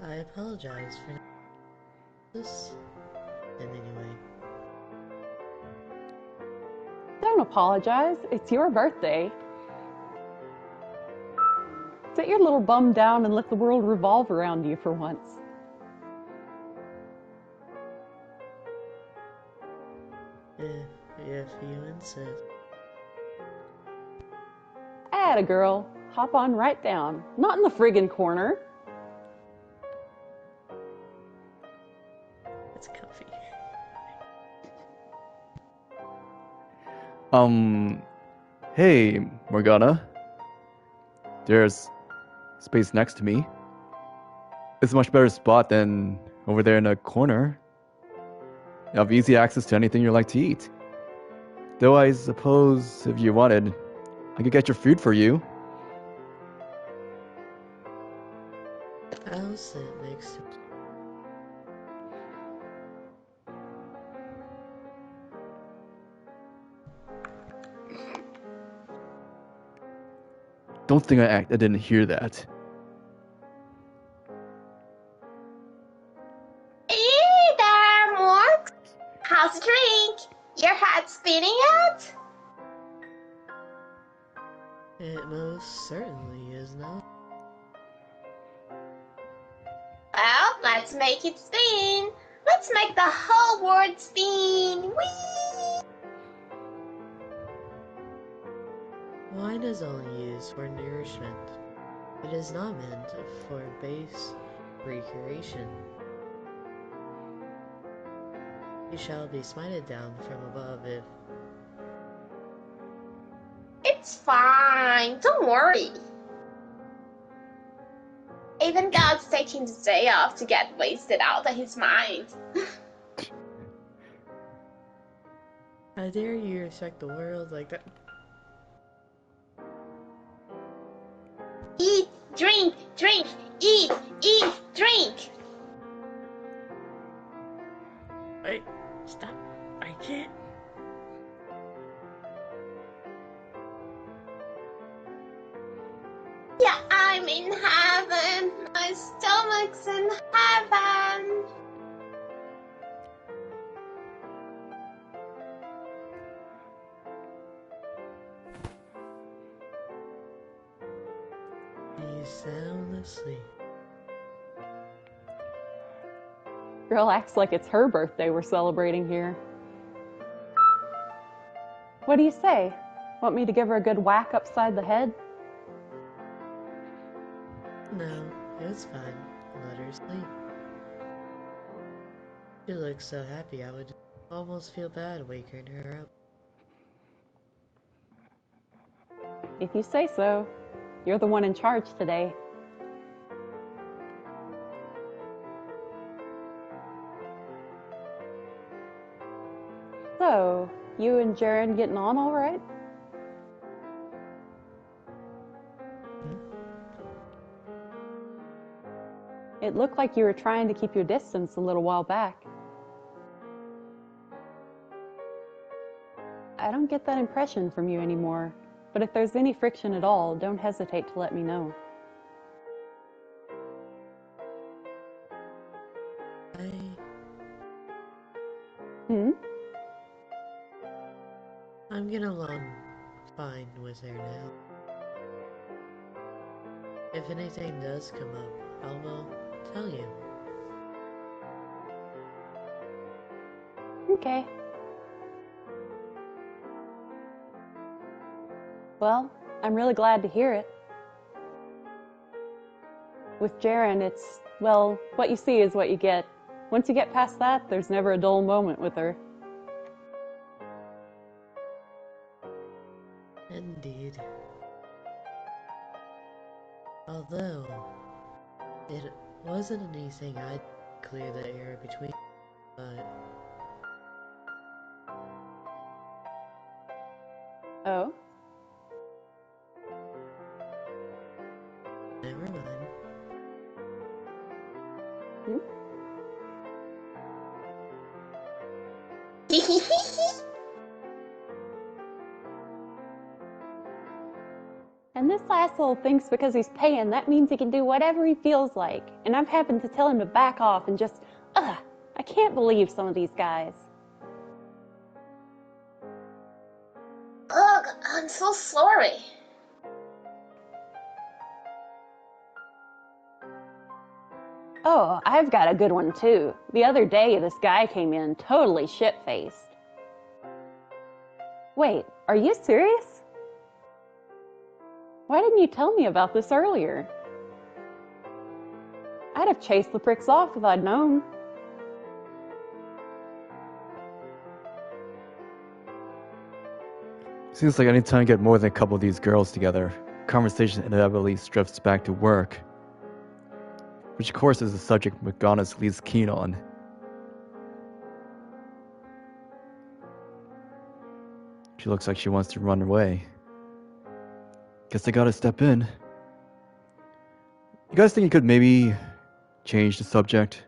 I apologize for this in any way. Don't apologize. It's your birthday. Sit your little bum down and let the world revolve around you for once. If you insist. Atta girl. Hop on right down. Not in the friggin' corner. It's comfy. Hey, Morgana. There's space next to me. It's a much better spot than over there in the corner. You have easy access to anything you like to eat. Though I suppose if you wanted, I could get your food for you. I'll sit next to Don't think I didn't hear that. Hey there, Morg. How's the drink? Your heart spinning out? It most certainly is not. Well, let's make it spin. Let's make the whole world spin. Whee! Wine is only used for nourishment. It is not meant for base recreation. You shall be smited down from above if... It's fine. Don't worry. Even God's taking the day off to get wasted out of his mind. How dare you respect the world like that? Eat, drink, drink, eat, drink. Wait, stop. I can't. Yeah, I'm in heaven. My stomach's in heaven. He's sound asleep. Girl acts like it's her birthday we're celebrating here. What do you say? Want me to give her a good whack upside the head? No, it's fine. Let her sleep. She looks so happy I would almost feel bad waking her up. If you say so. You're the one in charge today. So, you and Ceren getting on all right? It looked like you were trying to keep your distance a little while back. I don't get that impression from you anymore, but if there's any friction at all, don't hesitate to let me know. I'm getting along fine with her now. If anything does come up, I will tell you. Okay. Well, I'm really glad to hear it. With Ceren, it's, well, what you see is what you get. Once you get past that, there's never a dull moment with her. Indeed. Although, it wasn't anything I'd clear the air between, but... Oh? Never mind. Hmm? And this asshole thinks because he's paying, that means he can do whatever he feels like. And I've happened to tell him to back off and just, I can't believe some of these guys. Ugh, I'm so sorry. Oh, I've got a good one too. The other day, this guy came in totally shit-faced. Wait, are you serious? Why didn't you tell me about this earlier? I'd have chased the pricks off if I'd known. Seems like anytime you get more than a couple of these girls together, conversation inevitably drifts back to work. Which of course is the subject Morgana's least keen on. She looks like she wants to run away. Guess I gotta step in. You guys think you could maybe change the subject?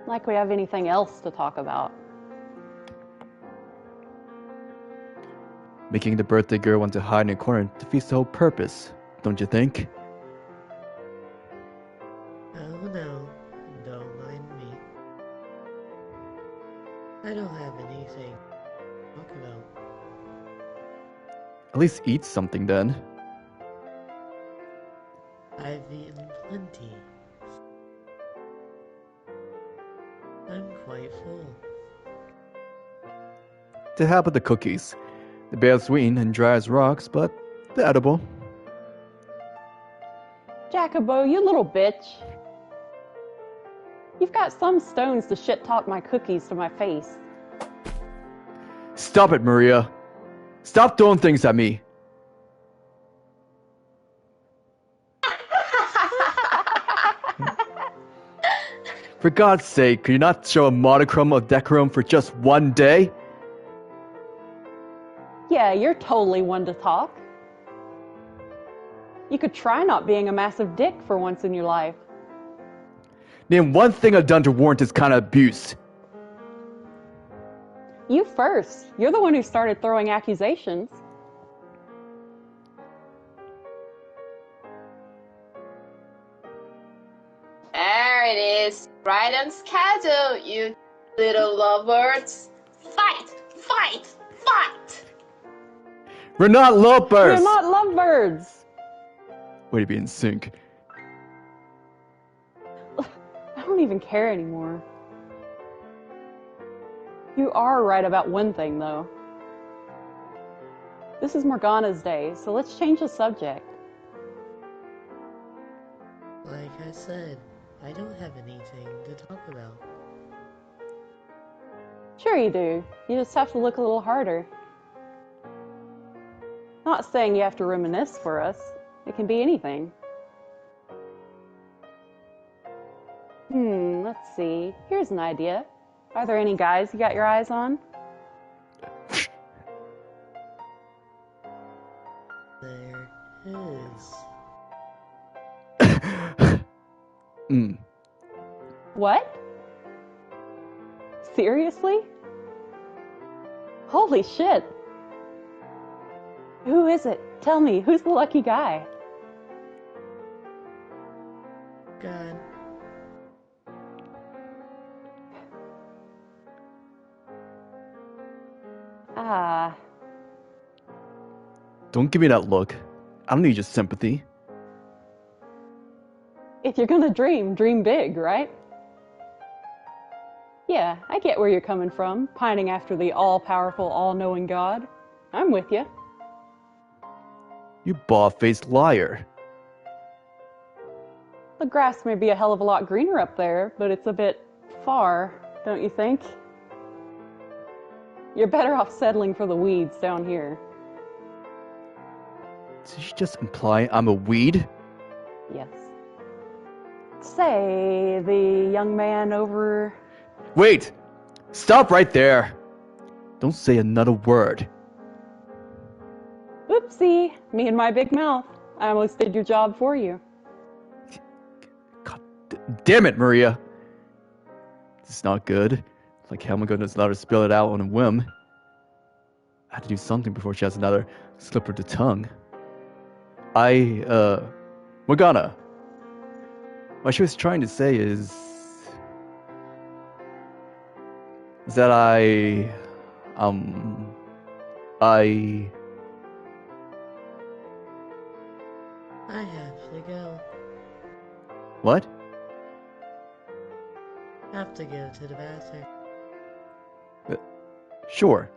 Like we have anything else to talk about. Making the birthday girl want to hide in a corner defeats the whole purpose, don't you think? Oh no, don't mind me. I don't have anything to talk about. At least eat something then. I've eaten plenty. I'm quite full. To hell with the cookies. They're barely sweet and dry as rocks, but they're edible. Jacobo, you little bitch. You've got some stones to shit-talk my cookies to my face. Stop it, Maria. Stop throwing things at me. For God's sake, could you not show a modicum of decorum for just one day? Yeah, you're totally one to talk. You could try not being a massive dick for once in your life. Name one thing I've done to warrant this kind of abuse. You first. You're the one who started throwing accusations. There it is. Right on schedule, you little lovebirds. Fight! Fight! Fight! We're not lovebirds! We're not lovebirds! Way to be in sync. I don't even care anymore. You are right about one thing, though. This is Morgana's day, so let's change the subject. Like I said, I don't have anything to talk about. Sure you do. You just have to look a little harder. Not saying you have to reminisce for us. It can be anything. Let's see. Here's an idea. Are there any guys you got your eyes on? There is. What? Seriously? Holy shit. Who is it? Tell me, who's the lucky guy? God. Ah, Don't give me that look. I don't need your sympathy. if you're gonna dream, dream big, right? Yeah, I get where you're coming from, pining after the all-powerful, all-knowing God. I'm with you. You bald-faced liar. The grass may be a hell of a lot greener up there, but it's a bit far, don't you think? You're better off settling for the weeds down here. Did you just imply I'm a weed? Yes. Say, the young man over... Wait! Stop right there! Don't say another word. Oopsie, me and my big mouth. I almost did your job for you. God damn it, Maria! This is not good. Like, how am I going to let her spill it out on a whim? I have to do something before she has another slip of the tongue. Morgana. What she was trying to say is that I have to go. What? Have to go to the bathroom. Sure.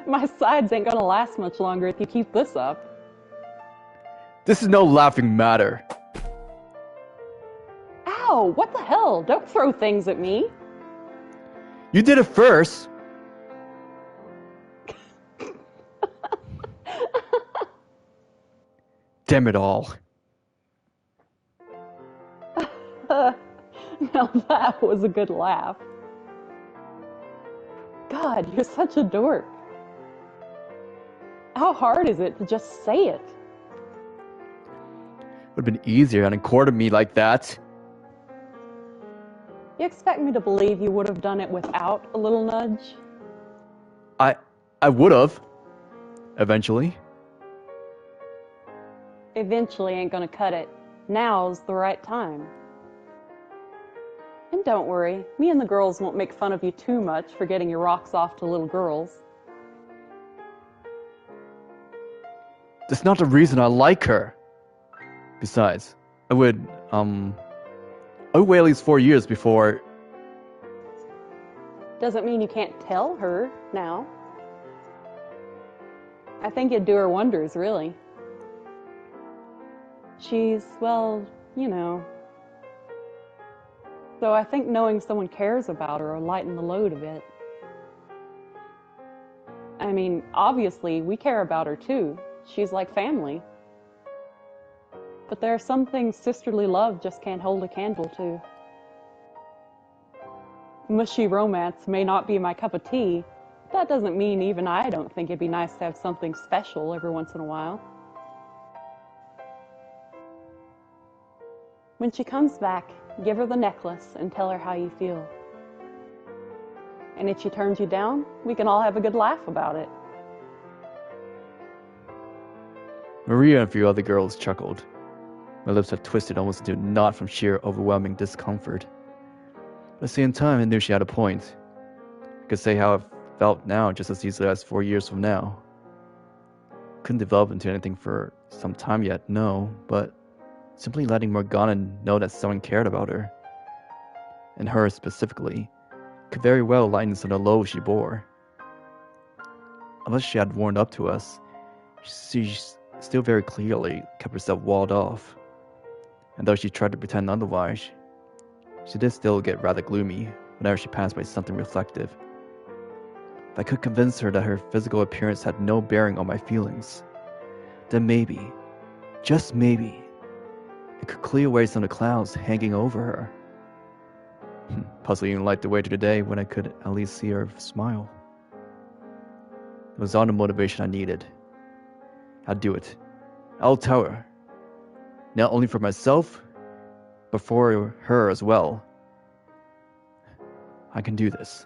My sides ain't gonna last much longer if you keep this up. This is no laughing matter. Ow, what the hell? Don't throw things at me. You did it first. Damn it all. Now that was a good laugh. God, you're such a dork. How hard is it to just say it? Would have been easier and courted me like that. You expect me to believe you would have done it without a little nudge? I would have. Eventually. Eventually ain't gonna cut it. Now's the right time. And don't worry, me and the girls won't make fun of you too much for getting your rocks off to little girls. That's not the reason I like her. Besides, I would wait at least 4 years before... Doesn't mean you can't tell her now. I think it'd do her wonders, really. She's, well, you know. So I think knowing someone cares about her will lighten the load a bit. I mean, obviously, we care about her too. She's like family. But there are some things sisterly love just can't hold a candle to. Mushy romance may not be my cup of tea. That doesn't mean even I don't think it'd be nice to have something special every once in a while. When she comes back, give her the necklace and tell her how you feel. And if she turns you down, we can all have a good laugh about it. Maria and a few other girls chuckled. My lips had twisted almost into a knot from sheer overwhelming discomfort. But at the same time, I knew she had a point. I could say how I felt now just as easily as 4 years from now. Couldn't develop into anything for some time yet, no, but simply letting Morgana know that someone cared about her, and her specifically, could very well lighten some of the load she bore. Unless she had warmed up to us, she still very clearly kept herself walled off. And though she tried to pretend otherwise, she did still get rather gloomy whenever she passed by something reflective. If I could convince her that her physical appearance had no bearing on my feelings, then maybe, just maybe, it could clear away some of the clouds hanging over her. Possibly even light the way to the day when I could at least see her smile. It was all the motivation I needed. I'll do it. I'll tell her. Not only for myself, but for her as well. I can do this.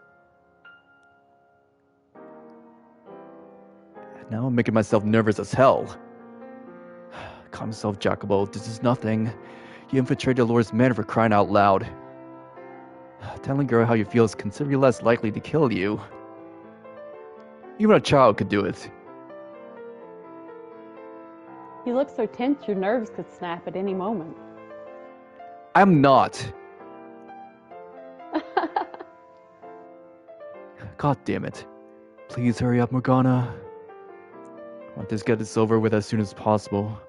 And now I'm making myself nervous as hell. Calm yourself, Jacobo. This is nothing. You infiltrated the Lord's men for crying out loud. Telling a girl how you feel is considerably less likely to kill you. Even a child could do it. You look so tense your nerves could snap at any moment. I'm not. God damn it. Please hurry up, Morgana. I want to get this over with as soon as possible.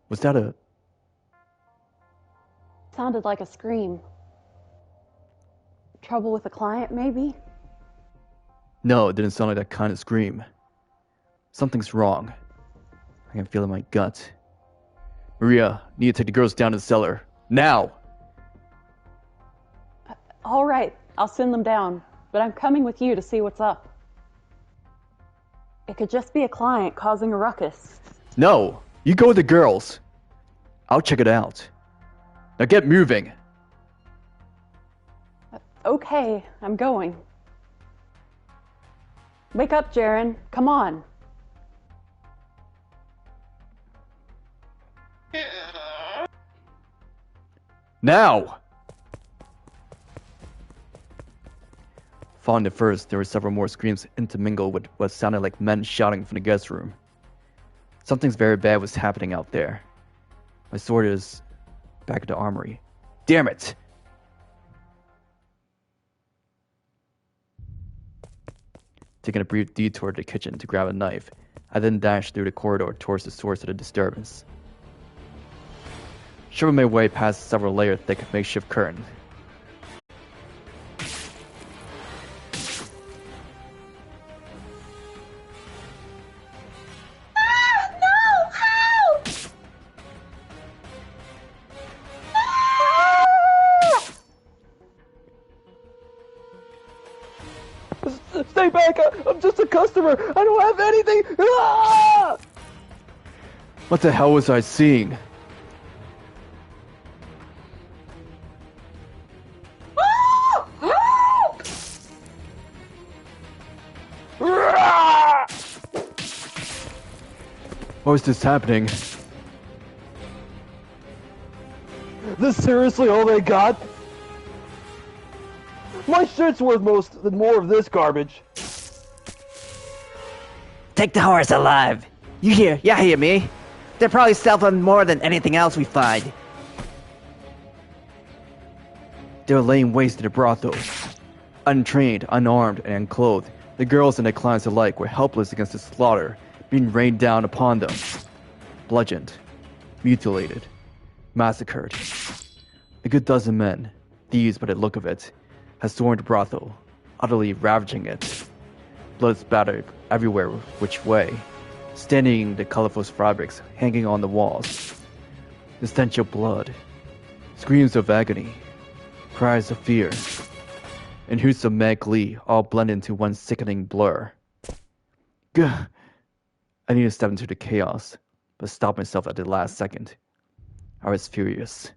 Was that a... Sounded like a scream. Trouble with a client, maybe? No, it didn't sound like that kind of scream. Something's wrong. I can feel it in my gut. Maria, need to take the girls down to the cellar. Now! All right, I'll send them down, but I'm coming with you to see what's up. It could just be a client causing a ruckus. No! You go with the girls! I'll check it out. Now get moving! Okay, I'm going. Wake up, Ceren. Come on. Now! Following the first, there were several more screams intermingled with what sounded like men shouting from the guest room. Something very bad was happening out there. My sword is back at the armory. Damn it! Taking a brief detour to the kitchen to grab a knife, I then dashed through the corridor towards the source of the disturbance. Shoving my way past several layer thick makeshift curtain. No! Help! Stay back! I'm just a customer! I don't have anything! Ah! What the hell was I seeing? Why is this happening? This seriously all they got? My shirt's worth more of this garbage. Take the horse alive. You hear me? They're probably selling more than anything else we find. They were laying waste to the brothel. Untrained, unarmed, and unclothed, the girls and their clients alike were helpless against the slaughter being rained down upon them. Bludgeoned, mutilated, massacred. A good dozen men, thieves by the look of it, had stormed the brothel, utterly ravaging it. Blood spattered everywhere which way, staining the colorful fabrics hanging on the walls. The stench of blood, screams of agony, cries of fear, and hoots of mad glee all blend into one sickening blur. Gah! I needed to step into the chaos, but stopped myself at the last second. I was furious.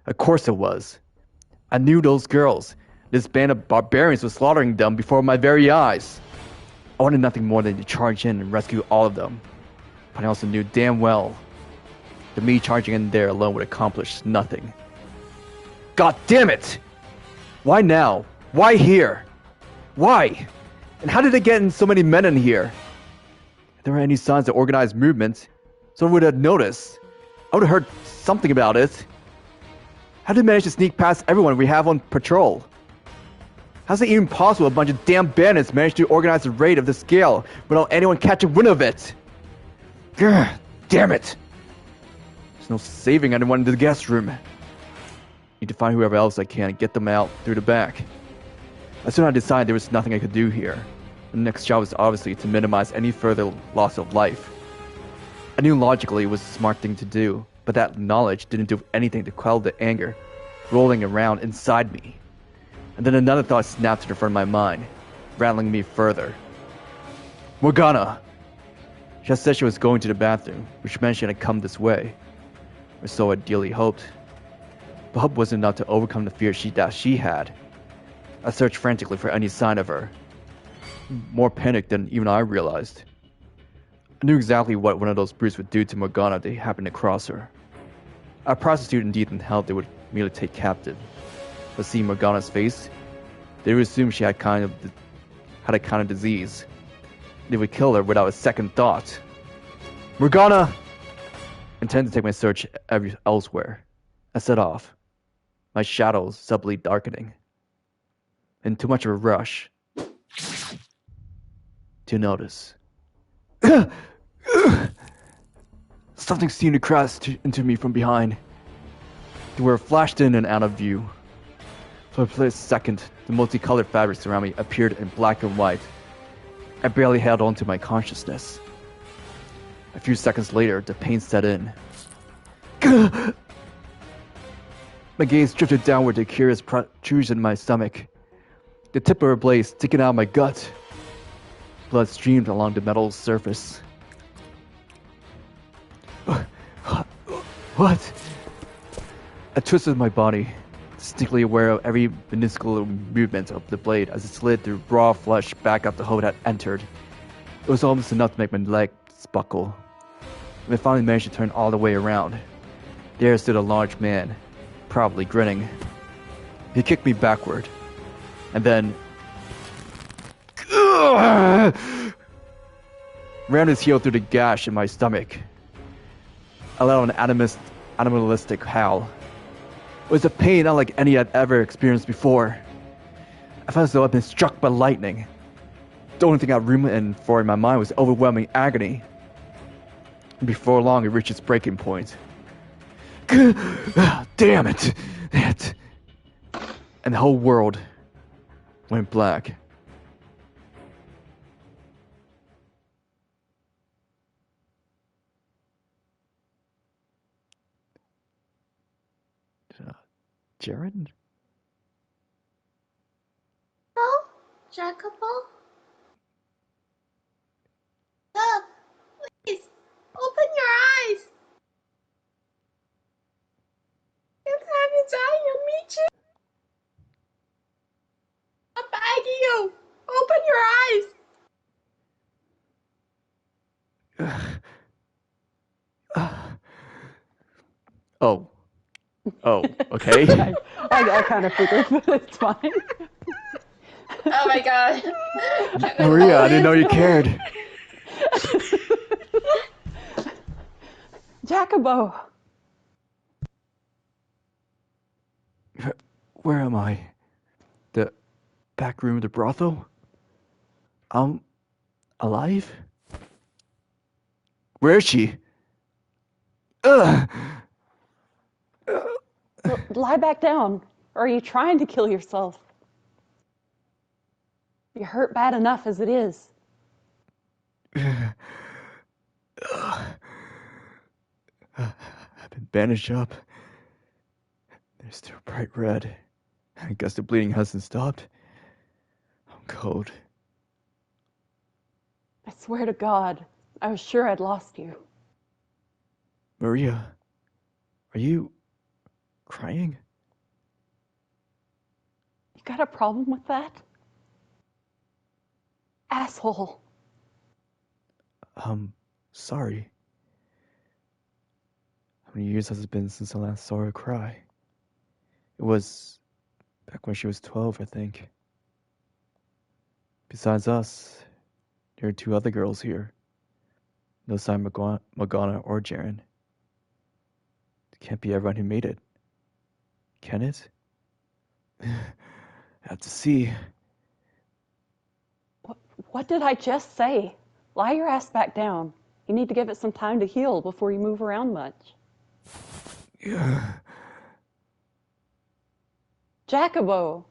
Of course I was. I knew those girls. This band of barbarians was slaughtering them before my very eyes. I wanted nothing more than to charge in and rescue all of them. But I also knew damn well that me charging in there alone would accomplish nothing. God damn it! Why now? Why here? Why? And how did they get in so many men in here? If there were any signs of organized movement, someone would have noticed. I would have heard something about it. How did they manage to sneak past everyone we have on patrol? How's it even possible a bunch of damn bandits managed to organize a raid of this scale without anyone catching wind of it? Grr, damn it! There's no saving anyone in the guest room. Need to find whoever else I can and get them out through the back. As soon as I decided there was nothing I could do here, the next job was obviously to minimize any further loss of life. I knew logically it was a smart thing to do, but that knowledge didn't do anything to quell the anger rolling around inside me. And then another thought snapped to the front of my mind, rattling me further. Morgana! She had said she was going to the bathroom, which meant she had come this way. Or so I ideally hoped. But hope wasn't enough to overcome the fear that she had. I searched frantically for any sign of her. More panicked than even I realized. I knew exactly what one of those brutes would do to Morgana if they happened to cross her. A prostitute indeed in hell they would merely take captive. But seeing Morgana's face, they would assume she had a kind of disease. They would kill her without a second thought. Morgana! I intended to take my search elsewhere. I set off, my shadows subtly darkening. In too much of a rush to notice. Something seemed to crash into me from behind. The word flashed in and out of view. For a second, the multicolored fabrics around me appeared in black and white. I barely held on to my consciousness. A few seconds later, the pain set in. My gaze drifted downward to a curious protrusion in my stomach. The tip of a blade sticking out of my gut. Blood streamed along the metal surface. What? I twisted my body, distinctly aware of every minuscule movement of the blade as it slid through raw flesh back up the hole it had entered. It was almost enough to make my legs buckle. When I finally managed to turn all the way around, there stood a large man, probably grinning. He kicked me backward, and then ran his heel through the gash in my stomach. I let out an animalistic howl. It was a pain unlike any I'd ever experienced before. I felt as though I'd been struck by lightning. The only thing I had room for in my mind was overwhelming agony. And before long, it reached its breaking point. Damn it! And the whole world went black. Ceren? Oh, Jacopo? Look, please, open your eyes. It's having time to meet you. I'm begging you, open your eyes. Oh, okay. I kind of figured, but it's fine. Oh my god. Maria, I didn't know you cared. Jacobo! Where am I? The back room of the brothel? I'm alive? Where is she? Lie back down. Or are you trying to kill yourself? You're hurt bad enough as it is. I've been bandaged up. They're still bright red. I guess the bleeding hasn't stopped. I'm cold. I swear to God, I was sure I'd lost you. Maria, are you crying? You got a problem with that? Asshole. Sorry. How many years has it been since I last saw her cry? It was back when she was 12, I think. Besides us, there are 2 other girls here. No sign of Morgana or Ceren. It can't be everyone who made it. Can it? Have to see. What did I just say? Lie your ass back down. You need to give it some time to heal before you move around much. Yeah. Jacobo!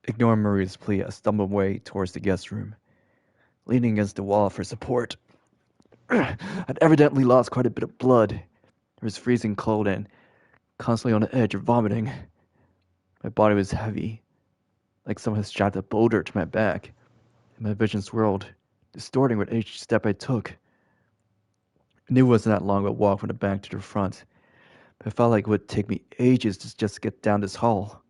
Ignoring Maria's plea, I stumbled away towards the guest room, leaning against the wall for support. I'd evidently lost quite a bit of blood. I was freezing cold and constantly on the edge of vomiting. My body was heavy, like someone had strapped a boulder to my back, and my vision swirled, distorting with each step I took. I knew it wasn't that long of a walk from the back to the front, but it felt like it would take me ages to just get down this hall,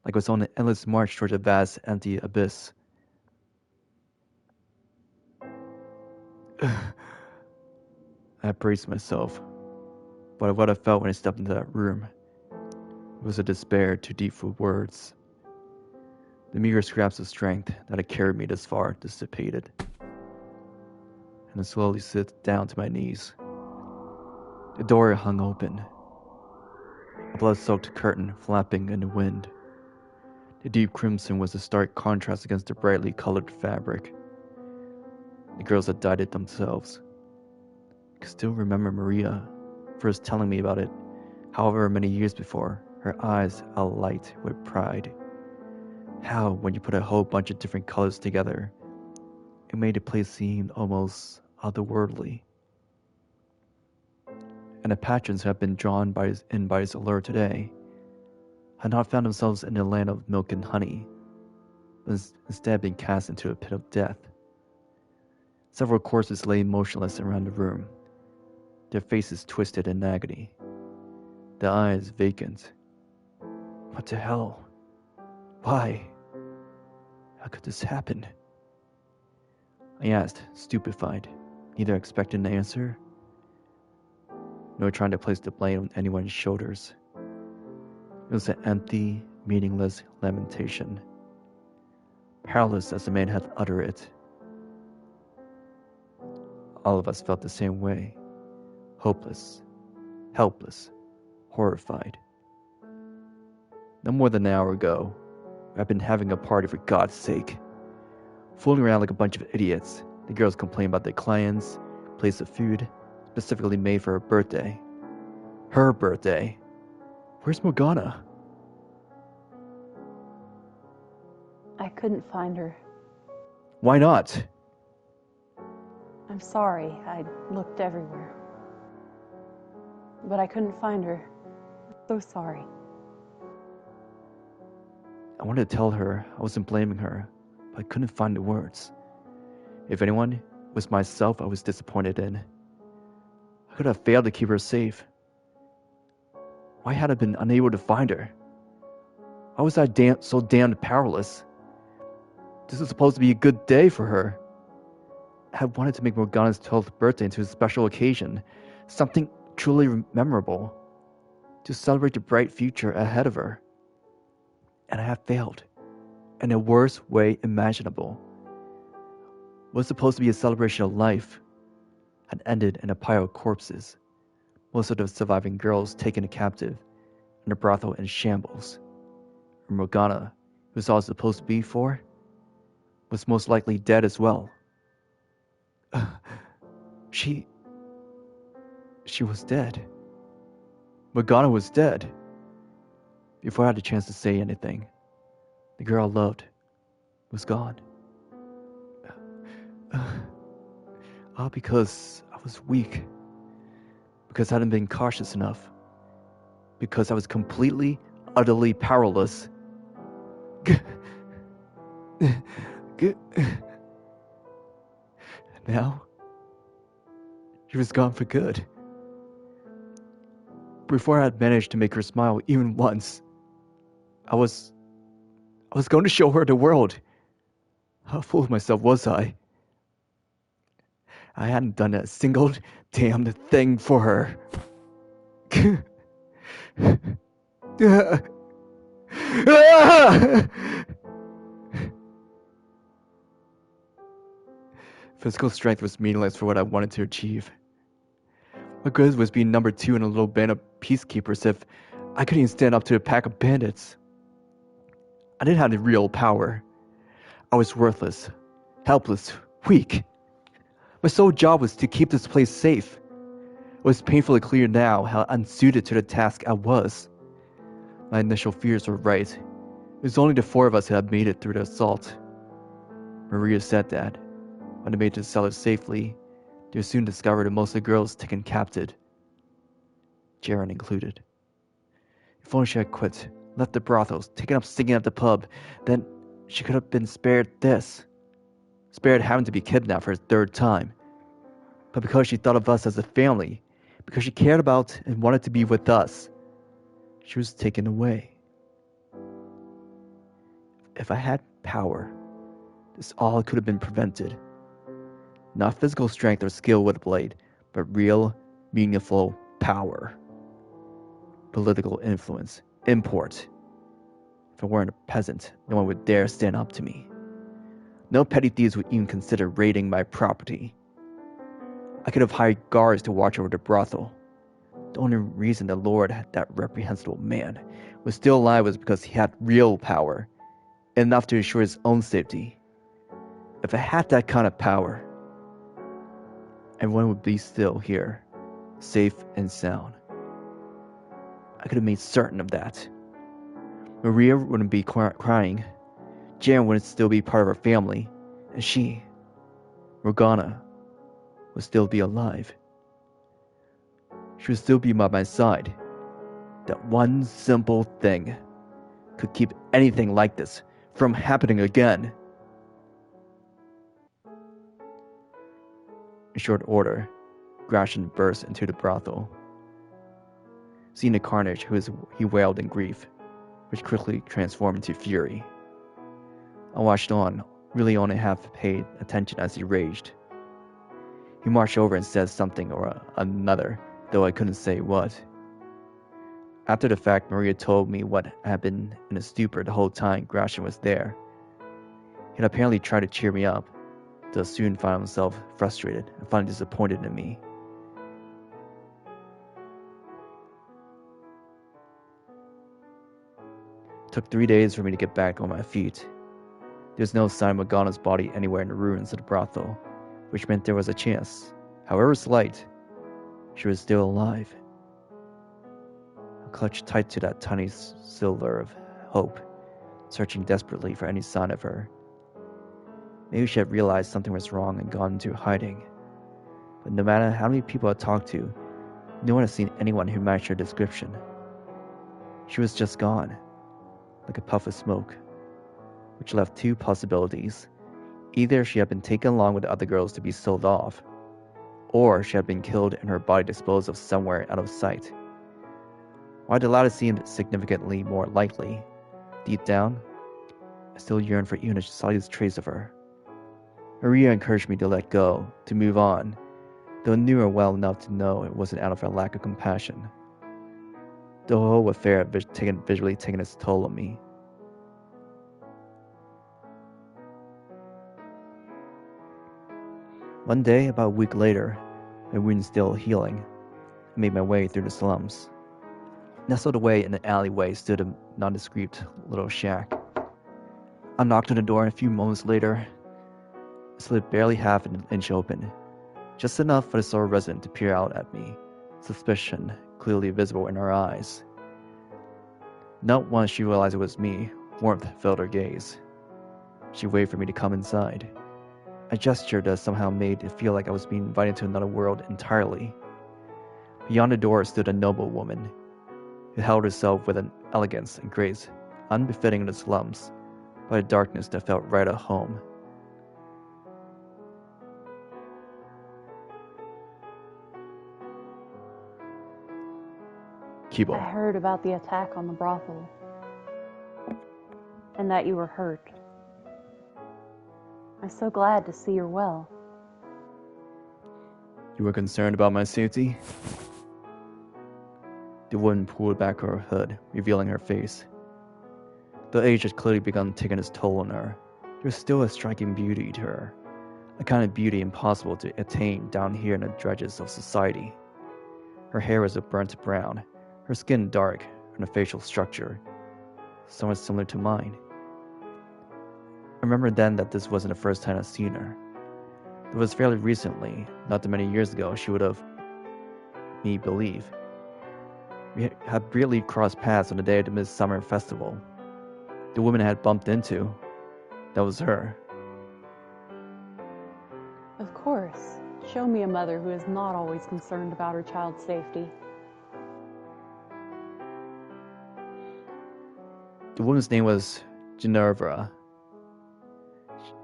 like I was on an endless march towards a vast, empty abyss. I braced myself, but what I felt when I stepped into that room was a despair too deep for words. The meager scraps of strength that had carried me this far dissipated, and I slowly sit down to my knees. The door hung open, a blood-soaked curtain flapping in the wind. The deep crimson was a stark contrast against the brightly colored fabric. The girls had dyed it themselves. I can still remember Maria first telling me about it, however many years before, her eyes alight with pride. How, when you put a whole bunch of different colors together, it made the place seem almost otherworldly. And the patrons who had been drawn by his allure today had not found themselves in the land of milk and honey, but instead been cast into a pit of death. Several corpses lay motionless around the room, their faces twisted in agony, their eyes vacant. What the hell? Why? How could this happen? I asked, stupefied, neither expecting an answer, nor trying to place the blame on anyone's shoulders. It was an empty, meaningless lamentation, powerless as the man had uttered it. All of us felt the same way, hopeless, helpless, horrified. No more than an hour ago, I'd been having a party for God's sake. Fooling around like a bunch of idiots, the girls complained about their clients, place of food, specifically made for her birthday. Her birthday. Where's Morgana? I couldn't find her. Why not? I'm sorry. I looked everywhere. But I couldn't find her. I'm so sorry. I wanted to tell her I wasn't blaming her, but I couldn't find the words. If anyone, it was myself I was disappointed in. I could have failed to keep her safe. Why had I been unable to find her? Why was I so damned powerless? This was supposed to be a good day for her. I had wanted to make Morgana's 12th birthday into a special occasion, something truly memorable, to celebrate the bright future ahead of her. And I had failed, in the worst way imaginable. What was supposed to be a celebration of life had ended in a pile of corpses, most of the surviving girls taken captive, and a brothel in shambles. And Morgana, who was all supposed to be for, was most likely dead as well. She was dead. Morgana was dead. Before I had a chance to say anything, the girl I loved was gone. All because I was weak. Because I hadn't been cautious enough. Because I was completely, utterly powerless. Now, she was gone for good. Before I had managed to make her smile even once, I was going to show her the world. How full of myself was I? I hadn't done a single damned thing for her. Physical strength was meaningless for what I wanted to achieve. What good was being number 2 in a little band of peacekeepers if I couldn't even stand up to a pack of bandits? I didn't have the real power. I was worthless, helpless, weak. My sole job was to keep this place safe. It was painfully clear now how unsuited to the task I was. My initial fears were right. It was only the 4 of us who had made it through the assault. Maria said that, when they made it to the cellar safely, they soon discovered that most of the girls taken captive, Ceren included. If only she had quit, left the brothels, taken up singing at the pub, then she could have been spared this. Spared having to be kidnapped for a 3rd time. But because she thought of us as a family, because she cared about and wanted to be with us, she was taken away. If I had power, this all could have been prevented. Not physical strength or skill with a blade, but real, meaningful power. Political influence. Import. If I weren't a peasant, no one would dare stand up to me. No petty thieves would even consider raiding my property. I could have hired guards to watch over the brothel. The only reason the Lord, that reprehensible man, was still alive was because he had real power, enough to ensure his own safety. If I had that kind of power, everyone would be still here, safe and sound. I could have made certain of that. Maria wouldn't be crying. Ceren would still be part of her family, and she, Morgana, would still be alive. She would still be by my side. That one simple thing could keep anything like this from happening again. In short order, Gratien burst into the brothel. Seeing the carnage, he wailed in grief, which quickly transformed into fury. I watched on, really only half paid attention as he raged. He marched over and said something or another, though I couldn't say what. After the fact, Maria told me what had been in a stupor the whole time Gratien was there. He had apparently tried to cheer me up, though soon found himself frustrated and finally disappointed in me. It took 3 days for me to get back on my feet. There was no sign of Morgana's body anywhere in the ruins of the brothel, which meant there was a chance, however slight, she was still alive. I clutched tight to that tiny sliver of hope, searching desperately for any sign of her. Maybe she had realized something was wrong and gone into hiding. But no matter how many people I talked to, no one had seen anyone who matched her description. She was just gone, like a puff of smoke, which left two possibilities. Either she had been taken along with the other girls to be sold off, or she had been killed and her body disposed of somewhere out of sight. While the latter seemed significantly more likely, deep down, I still yearned for even the slightest trace of her. Maria encouraged me to let go, to move on, though I knew her well enough to know it wasn't out of her lack of compassion. The whole affair had visually taken its toll on me. One day, about a week later, my wound still healing, I made my way through the slums. Nestled away in an alleyway stood a nondescript little shack. I knocked on the door and a few moments later, it slid barely half an inch open, just enough for the sole resident to peer out at me, suspicion clearly visible in her eyes. Not once she realized it was me, warmth filled her gaze. She waved for me to come inside. A gesture that somehow made it feel like I was being invited to another world entirely. Beyond the door stood a noble woman, who held herself with an elegance and grace unbefitting the slums, by a darkness that felt right at home. Keebo. I heard about the attack on the brothel, and that you were hurt. I'm so glad to see you're well. You were concerned about my safety? The woman pulled back her hood, revealing her face. The age had clearly begun taking its toll on her. There was still a striking beauty to her, a kind of beauty impossible to attain down here in the dredges of society. Her hair was a burnt brown, her skin dark, and her facial structure somewhat similar to mine. I remember then that this wasn't the first time I'd seen her. It was fairly recently, not that many years ago, she would have me believe. We had briefly crossed paths on the day of the Midsummer Festival. The woman I had bumped into, that was her. Of course. Show me a mother who is not always concerned about her child's safety. The woman's name was Ginevra,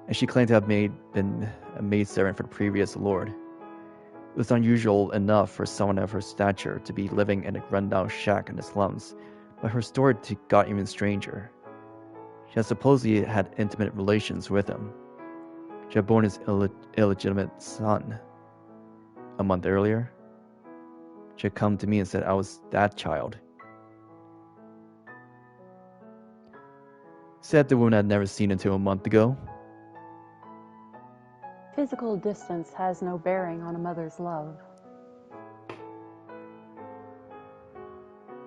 and she claimed to have been a maidservant for the previous lord. It was unusual enough for someone of her stature to be living in a rundown shack in the slums, but her story got even stranger. She had supposedly had intimate relations with him. She had born his illegitimate son. A month earlier, she had come to me and said I was that child. Said the woman I'd never seen until a month ago. Physical distance has no bearing on a mother's love.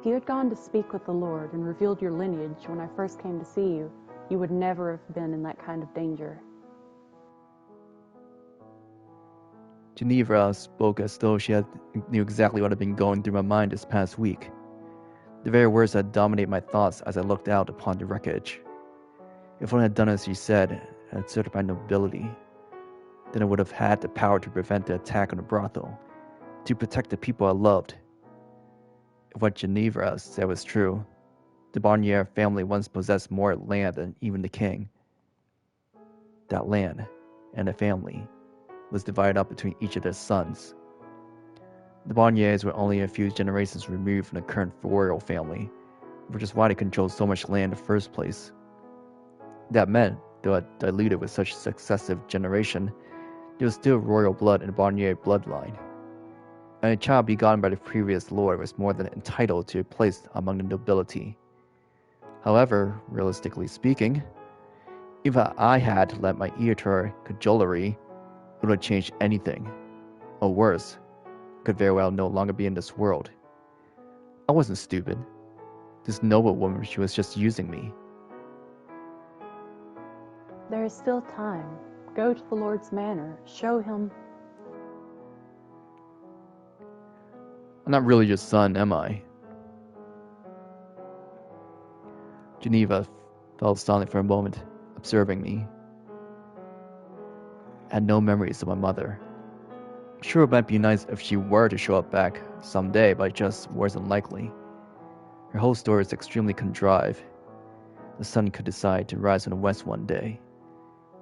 If you had gone to speak with the Lord and revealed your lineage when I first came to see you, you would never have been in that kind of danger. Ginevra spoke as though she knew exactly what had been going through my mind this past week. The very words that dominated my thoughts as I looked out upon the wreckage. If one had done as she said, and had certified nobility, then I would have had the power to prevent the attack on the brothel, to protect the people I loved. If what Ginevra said was true, the Barnier family once possessed more land than even the king. That land, and the family, was divided up between each of their sons. The Barniers were only a few generations removed from the current royal family, which is why they controlled so much land in the first place. That meant, though it diluted with such successive generation, there was still royal blood in the Barnier bloodline, and a child begotten by the previous lord was more than entitled to a place among the nobility. However, realistically speaking, if I had lent my ear to her cajolery, it would have changed anything. Or worse, could very well no longer be in this world. I wasn't stupid. This noble woman, she was just using me. There is still time. Go to the Lord's manor. Show him. I'm not really your son, am I? Ginevra fell silent for a moment, observing me. I had no memories of my mother. Sure, it might be nice if she were to show up back someday, but it just wasn't likely. Her whole story is extremely contrived. The sun could decide to rise in the west one day,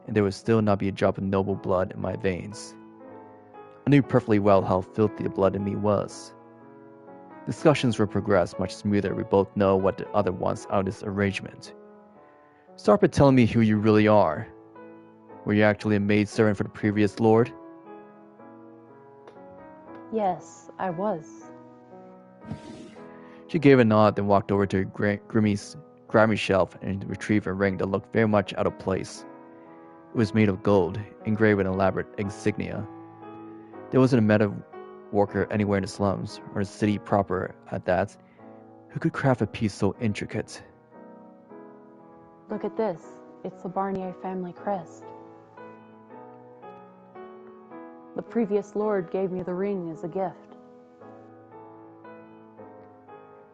and there would still not be a drop of noble blood in my veins. I knew perfectly well how filthy the blood in me was. Discussions will progress much smoother if we both know what the other wants out of this arrangement. Start by telling me who you really are. Were you actually a maidservant for the previous lord? Yes, I was. She gave a nod, then walked over to a grimy shelf and retrieved a ring that looked very much out of place. It was made of gold, engraved with elaborate insignia. There wasn't a metal worker anywhere in the slums, or the city proper at that, who could craft a piece so intricate. Look at this. It's the Barnier family crest. The previous lord gave me the ring as a gift.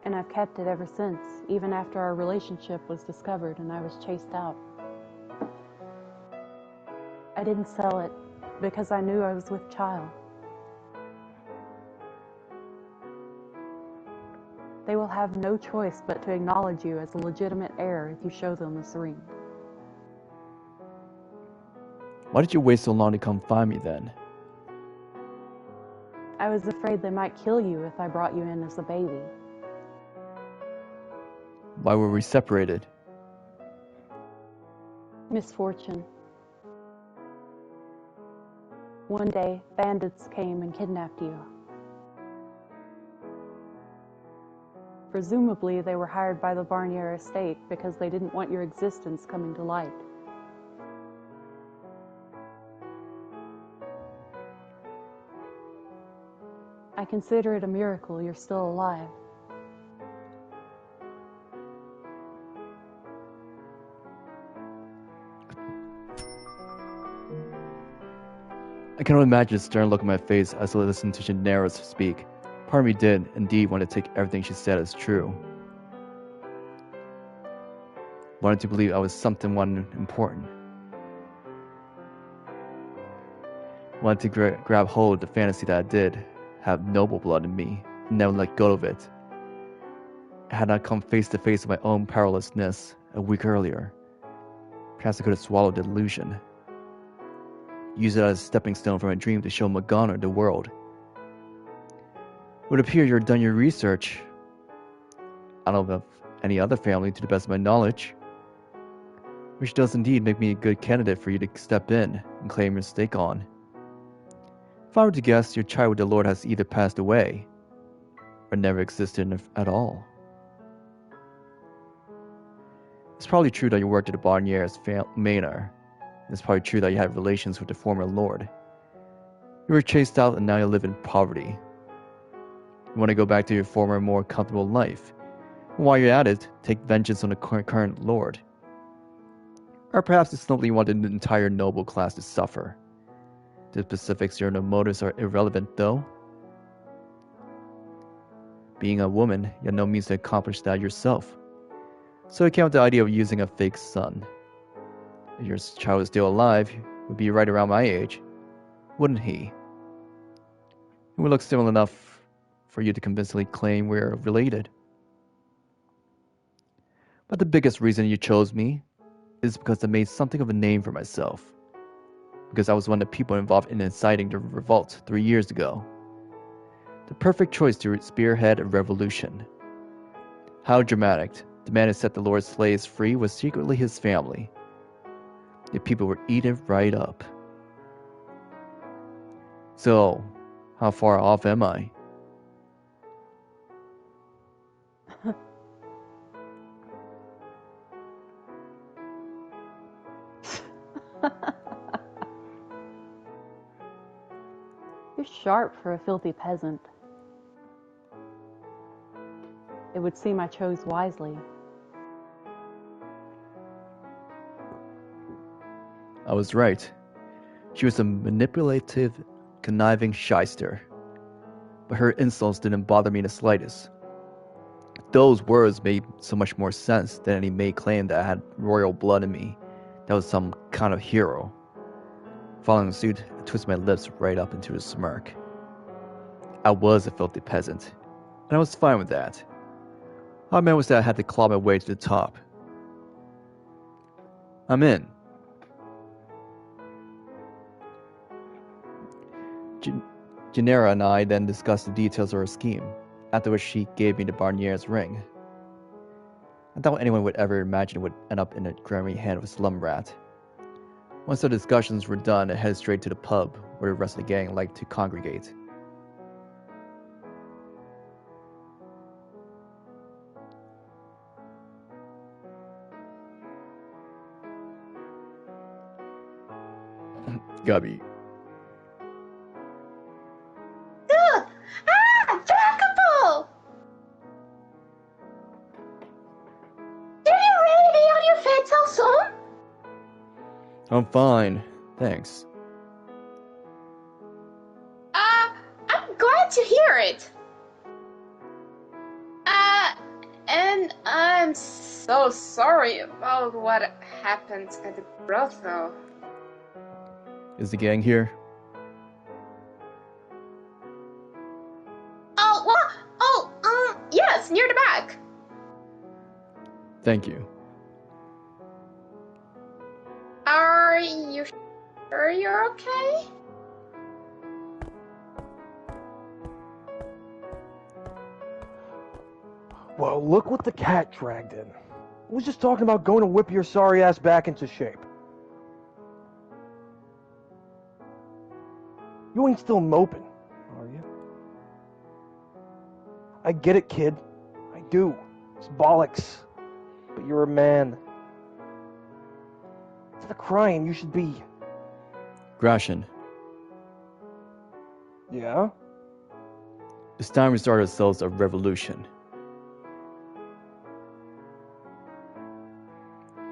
And I've kept it ever since, even after our relationship was discovered and I was chased out. I didn't sell it because I knew I was with child. They will have no choice but to acknowledge you as a legitimate heir if you show them this ring. Why did you wait so long to come find me then? I was afraid they might kill you if I brought you in as a baby. Why were we separated? Misfortune. One day, bandits came and kidnapped you. Presumably, they were hired by the Barnier estate because they didn't want your existence coming to light. I consider it a miracle you're still alive. I cannot imagine the stern look on my face as I listened to Ginevra speak. Part of me did, indeed, want to take everything she said as true. Wanted to believe I was someone important. Wanted to grab hold of the fantasy that I did have noble blood in me, and never let go of it. I had not come face to face with my own powerlessness a week earlier. Perhaps I could have swallowed the delusion. Use it as a stepping stone from a dream to show Morgana the world. It would appear you've done your research. I don't know of any other family, to the best of my knowledge. which does indeed make me a good candidate for you to step in and claim your stake on. If I were to guess, your child with the Lord has either passed away or never existed at all. It's probably true that you worked at the Barnier's manor. It's probably true that you had relations with the former Lord. You were chased out and now you live in poverty. You want to go back to your former, more comfortable life. And while you're at it, take vengeance on the current Lord. Or perhaps you simply want the entire noble class to suffer. The specifics or the motives are irrelevant, though. Being a woman, you have no means to accomplish that yourself. So you came up with the idea of using a fake son. If your child is still alive, he would be right around my age, wouldn't he? He would look similar enough for you to convincingly claim we're related. But the biggest reason you chose me is because I made something of a name for myself. Because I was one of the people involved in inciting the revolt 3 years ago. The perfect choice to spearhead a revolution. How dramatic. The man who set the Lord's slaves free was secretly his family. The people were eaten right up. So, how far off am I? You're sharp for a filthy peasant. It would seem I chose wisely. I was right. She was a manipulative, conniving shyster. But her insults didn't bother me in the slightest. Those words made so much more sense than any made claim that I had royal blood in me, that was some kind of hero. Following suit, I twisted my lips right up into a smirk. I was a filthy peasant, and I was fine with that. All I meant was that I had to claw my way to the top. I'm in. Ginevra and I then discussed the details of our scheme, after which she gave me the Barnier's ring. I doubt anyone would ever imagine it would end up in the grimy hand of a slum rat. Once the discussions were done, I headed straight to the pub, where the rest of the gang liked to congregate. Gabby. Dude! Ah! Jacopo! Did you really be on your feet so soon? I'm fine, thanks. I'm glad to hear it. And I'm so sorry about what happened at the brothel. Is the gang here? Oh, well, yes, near the back. Thank you. Are you sure you're okay? Well, look what the cat dragged in. I was just talking about going to whip your sorry ass back into shape. You ain't still moping, are you? I get it, kid. I do. It's bollocks. But you're a man. Instead of crying, you should be. Gratien, Yeah? it's time we start ourselves a revolution.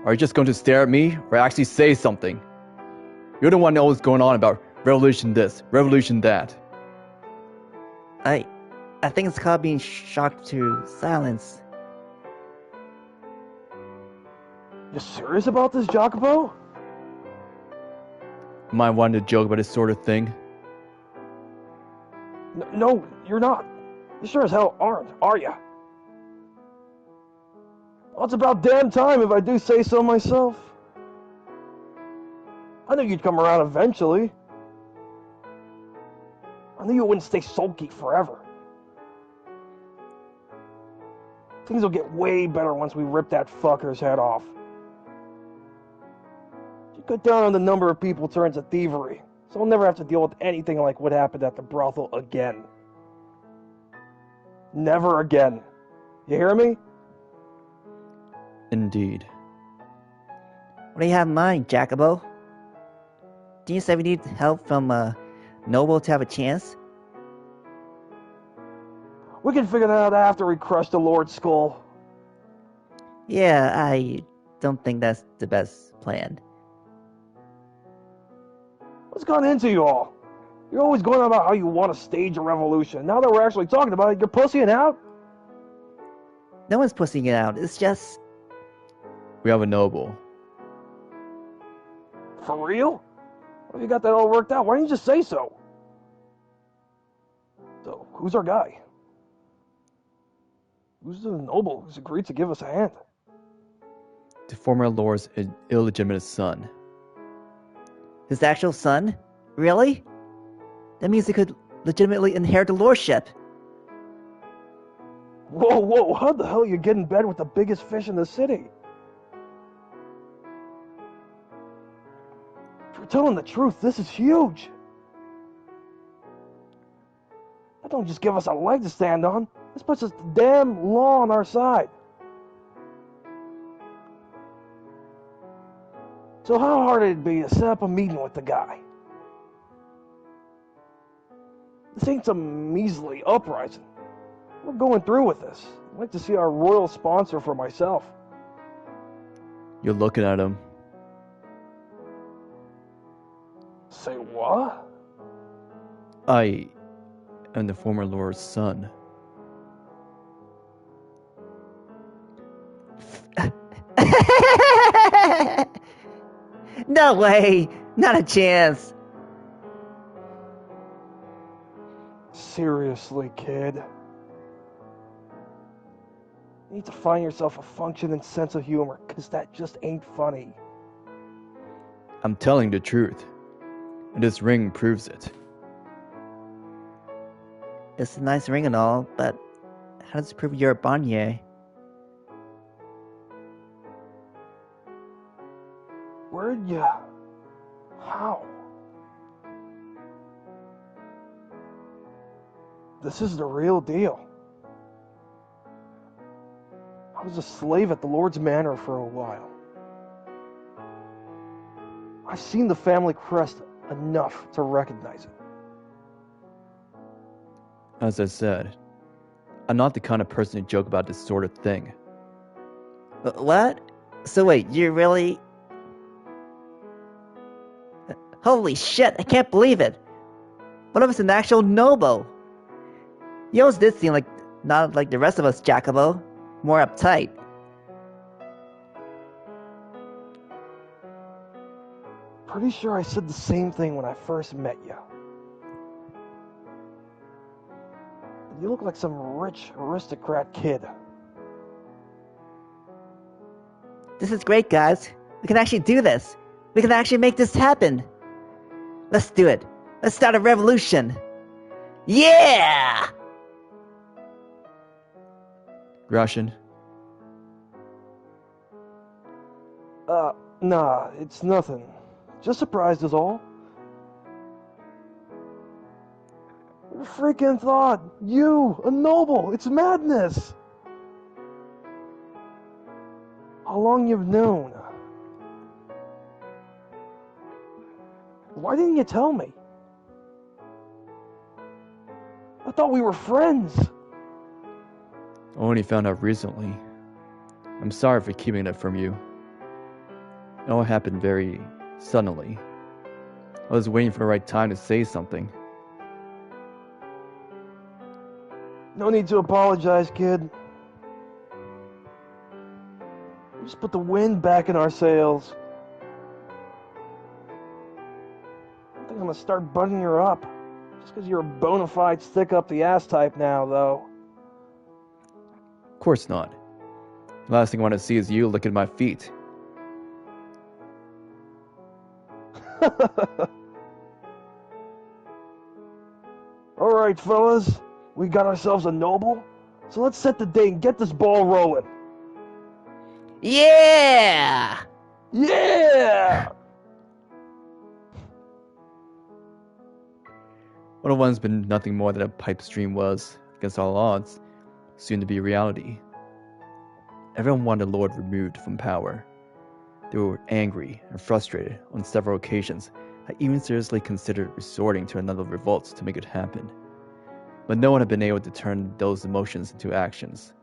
Are you just going to stare at me, or actually say something? You're the one always going on about revolution this, revolution that. I think it's called being shocked to silence. You serious about this, Jacopo? Am I wanting to joke about this sort of thing? No, you're not. You sure as hell aren't, are ya? Well, it's about damn time if I do say so myself. I knew you'd come around eventually. I knew you wouldn't stay sulky forever. Things will get way better once we rip that fucker's head off. Cut down on the number of people turns to thievery, so we'll never have to deal with anything like what happened at the brothel again. Never again. You hear me? Indeed. What do you have in mind, Jacobo? Do you say we need help from Noble to have a chance? We can figure that out after we crush the Lord's skull. Yeah, I don't think that's the best plan. What's gone into you all? You're always going on about how you want to stage a revolution. Now that we're actually talking about it, you're pussying out? No one's pushing it out. It's just... We have a noble. For real? Well, you got that all worked out. Why didn't you just say so? So, who's our guy? Who's the noble who's agreed to give us a hand? The former lord's illegitimate son. His actual son? Really? That means he could legitimately inherit the lordship. Whoa, how the hell you get in bed with the biggest fish in the city? If you're telling the truth, this is huge. That don't just give us a leg to stand on. This puts us the damn law on our side. So how hard it'd be to set up a meeting with the guy? This ain't some measly uprising. We're going through with this. I'd like to see our royal sponsor for myself. You're looking at him. Say what? I am the former lord's son. No way! Not a chance! Seriously, kid. You need to find yourself a functioning sense of humor, because that just ain't funny. I'm telling the truth. And this ring proves it. It's a nice ring and all, but how does it prove you're a Bonnier? Where'd you... How? This is the real deal. I was a slave at the Lord's Manor for a while. I've seen the family crest enough to recognize it. As I said, I'm not the kind of person to joke about this sort of thing. What? So wait, you're really... Holy shit, I can't believe it! One of us an actual noble! You always did seem like, not like the rest of us, Jacobo. More uptight. Pretty sure I said the same thing when I first met you. You look like some rich aristocrat kid. This is great, guys. We can actually do this. We can actually make this happen. Let's do it. Let's start a revolution. Yeah! Gratien, Nah, it's nothing. Just surprised is all. Who freaking thought? You, a noble, it's madness! How long you've known? Why didn't you tell me? I thought we were friends. I only found out recently. I'm sorry for keeping it from you. It all happened very suddenly. I was waiting for the right time to say something. No need to apologize, kid. We just put the wind back in our sails. I think I'm gonna start butting her up. Just because you're a bona fide stick-up-the-ass type now, though. Of course not. The last thing I want to see is you looking at my feet. Alright, fellas. We got ourselves a noble. So let's set the date and get this ball rolling. Yeah! Yeah! What had once been nothing more than a pipe stream was, against all odds, soon to be reality. Everyone wanted the Lord removed from power. They were angry and frustrated on several occasions. I even seriously considered resorting to another revolt to make it happen. But no one had been able to turn those emotions into actions.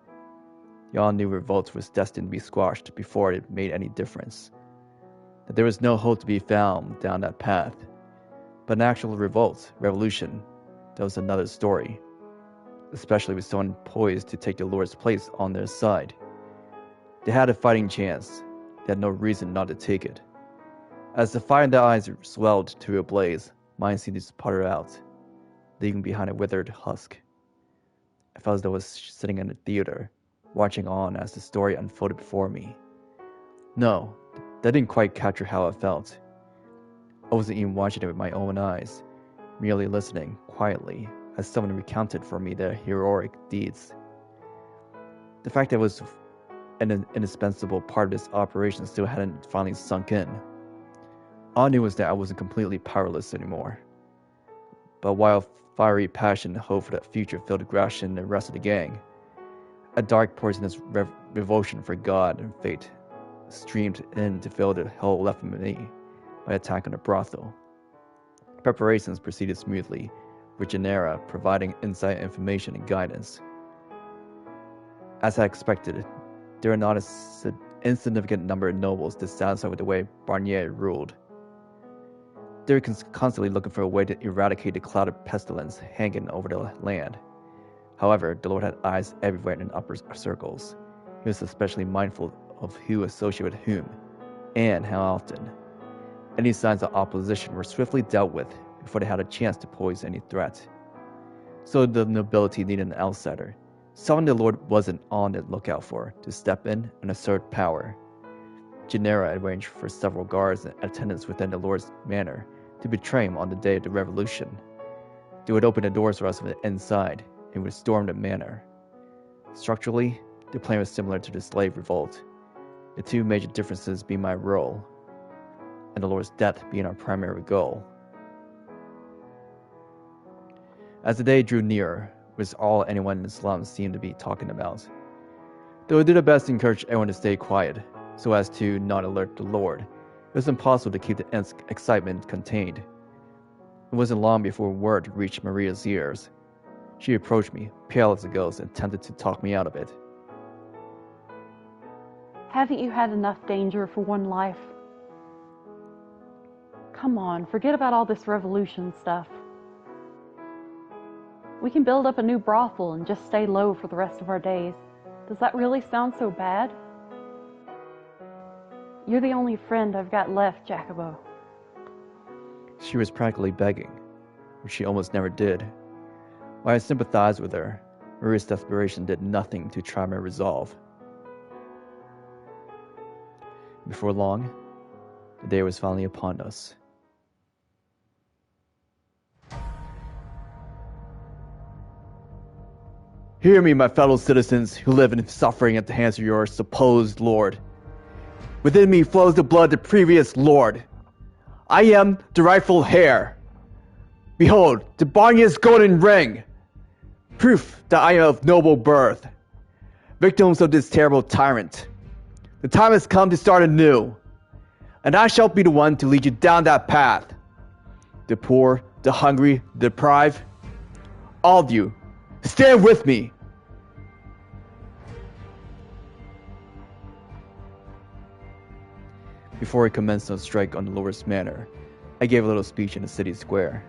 They all knew revolt was destined to be squashed before it made any difference. That there was no hope to be found down that path. But an actual revolt, revolution, that was another story. Especially with someone poised to take the Lord's place on their side. They had a fighting chance. They had no reason not to take it. As the fire in their eyes swelled to a blaze, mine seemed to sputter out, leaving behind a withered husk. I felt as though I was sitting in a theater, watching on as the story unfolded before me. No, that didn't quite capture how I felt. I wasn't even watching it with my own eyes, merely listening quietly as someone recounted for me their heroic deeds. The fact that it was an indispensable part of this operation still hadn't finally sunk in. All I knew was that I wasn't completely powerless anymore. But while fiery passion and hope for that future filled Gratien and the rest of the gang, a dark poisonous revulsion for God and fate streamed in to fill the hole left in me by attack on the brothel. Preparations proceeded smoothly, with Ginevra providing inside information and guidance. As I expected, there were not an insignificant number of nobles dissatisfied with the way Barnier ruled. They were constantly looking for a way to eradicate the cloud of pestilence hanging over the land. However, the Lord had eyes everywhere in upper circles. He was especially mindful of who associated with whom, and how often. Any signs of opposition were swiftly dealt with before they had a chance to poise any threat. So the nobility needed an outsider, someone the Lord wasn't on the lookout for, to step in and assert power. Ginevra arranged for several guards and attendants within the Lord's manor to betray him on the day of the revolution. They would open the doors for us from the inside and would storm the manor. Structurally, the plan was similar to the slave revolt, the two major differences being my role, and the Lord's death being our primary goal. As the day drew nearer, it was all anyone in the slums seemed to be talking about. Though I did our best to encourage everyone to stay quiet, so as to not alert the Lord, it was impossible to keep the excitement contained. It wasn't long before word reached Maria's ears. She approached me, pale as a ghost, and attempted to talk me out of it. Haven't you had enough danger for one life? Come on, forget about all this revolution stuff. We can build up a new brothel and just stay low for the rest of our days. Does that really sound so bad? You're the only friend I've got left, Jacobo. She was practically begging, which she almost never did. While I sympathized with her, Maria's desperation did nothing to try my resolve. Before long, the day was finally upon us. Hear me, my fellow citizens who live in suffering at the hands of your supposed Lord. Within me flows the blood of the previous Lord. I am the rightful heir. Behold, the Barnier's golden ring, proof that I am of noble birth. Victims of this terrible tyrant, the time has come to start anew, and I shall be the one to lead you down that path. The poor, the hungry, the deprived, all of you, stand with me. Before we commenced on strike on the Lord's manor, I gave a little speech in the city square.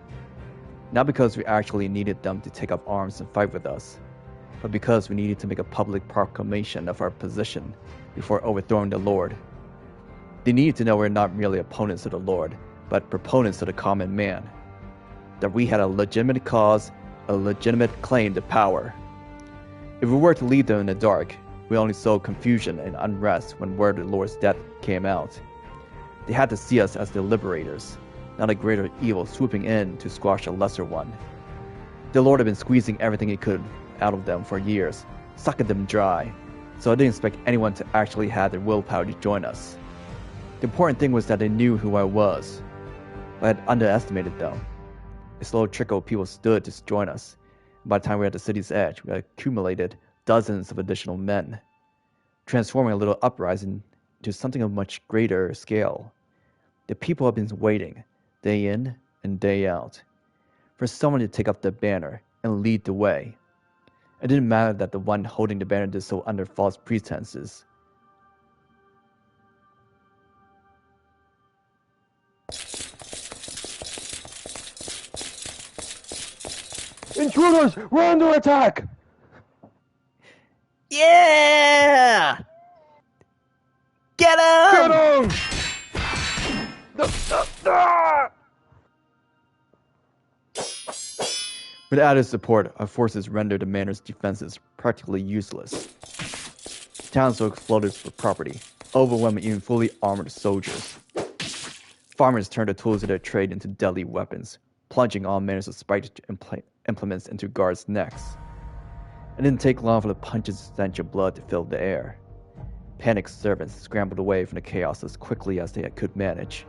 Not because we actually needed them to take up arms and fight with us, but because we needed to make a public proclamation of our position before overthrowing the Lord. They needed to know we're not merely opponents of the Lord, but proponents of the common man. That we had a legitimate cause, a legitimate claim to power. If we were to leave them in the dark, we only sowed confusion and unrest when word of the Lord's death came out. They had to see us as the liberators, not a greater evil swooping in to squash a lesser one. The Lord had been squeezing everything he could out of them for years, sucking them dry, so I didn't expect anyone to actually have the willpower to join us. The important thing was that they knew who I was. I had underestimated them. A slow trickle of people stood to join us. By the time we were at the city's edge, we had accumulated dozens of additional men, transforming a little uprising into something of much greater scale. The people have been waiting, day in and day out, for someone to take up the banner and lead the way. It didn't matter that the one holding the banner did so under false pretenses. Intruders! We're under attack! Yeah! Get him! Get him! With added support, our forces rendered the manor's defenses practically useless. Towns were exploded for property, overwhelming even fully armored soldiers. Farmers turned the tools of their trade into deadly weapons, plunging all manners of spiked implements into guards' necks. It didn't take long for the pungent stench of blood to fill the air. Panicked servants scrambled away from the chaos as quickly as they could manage.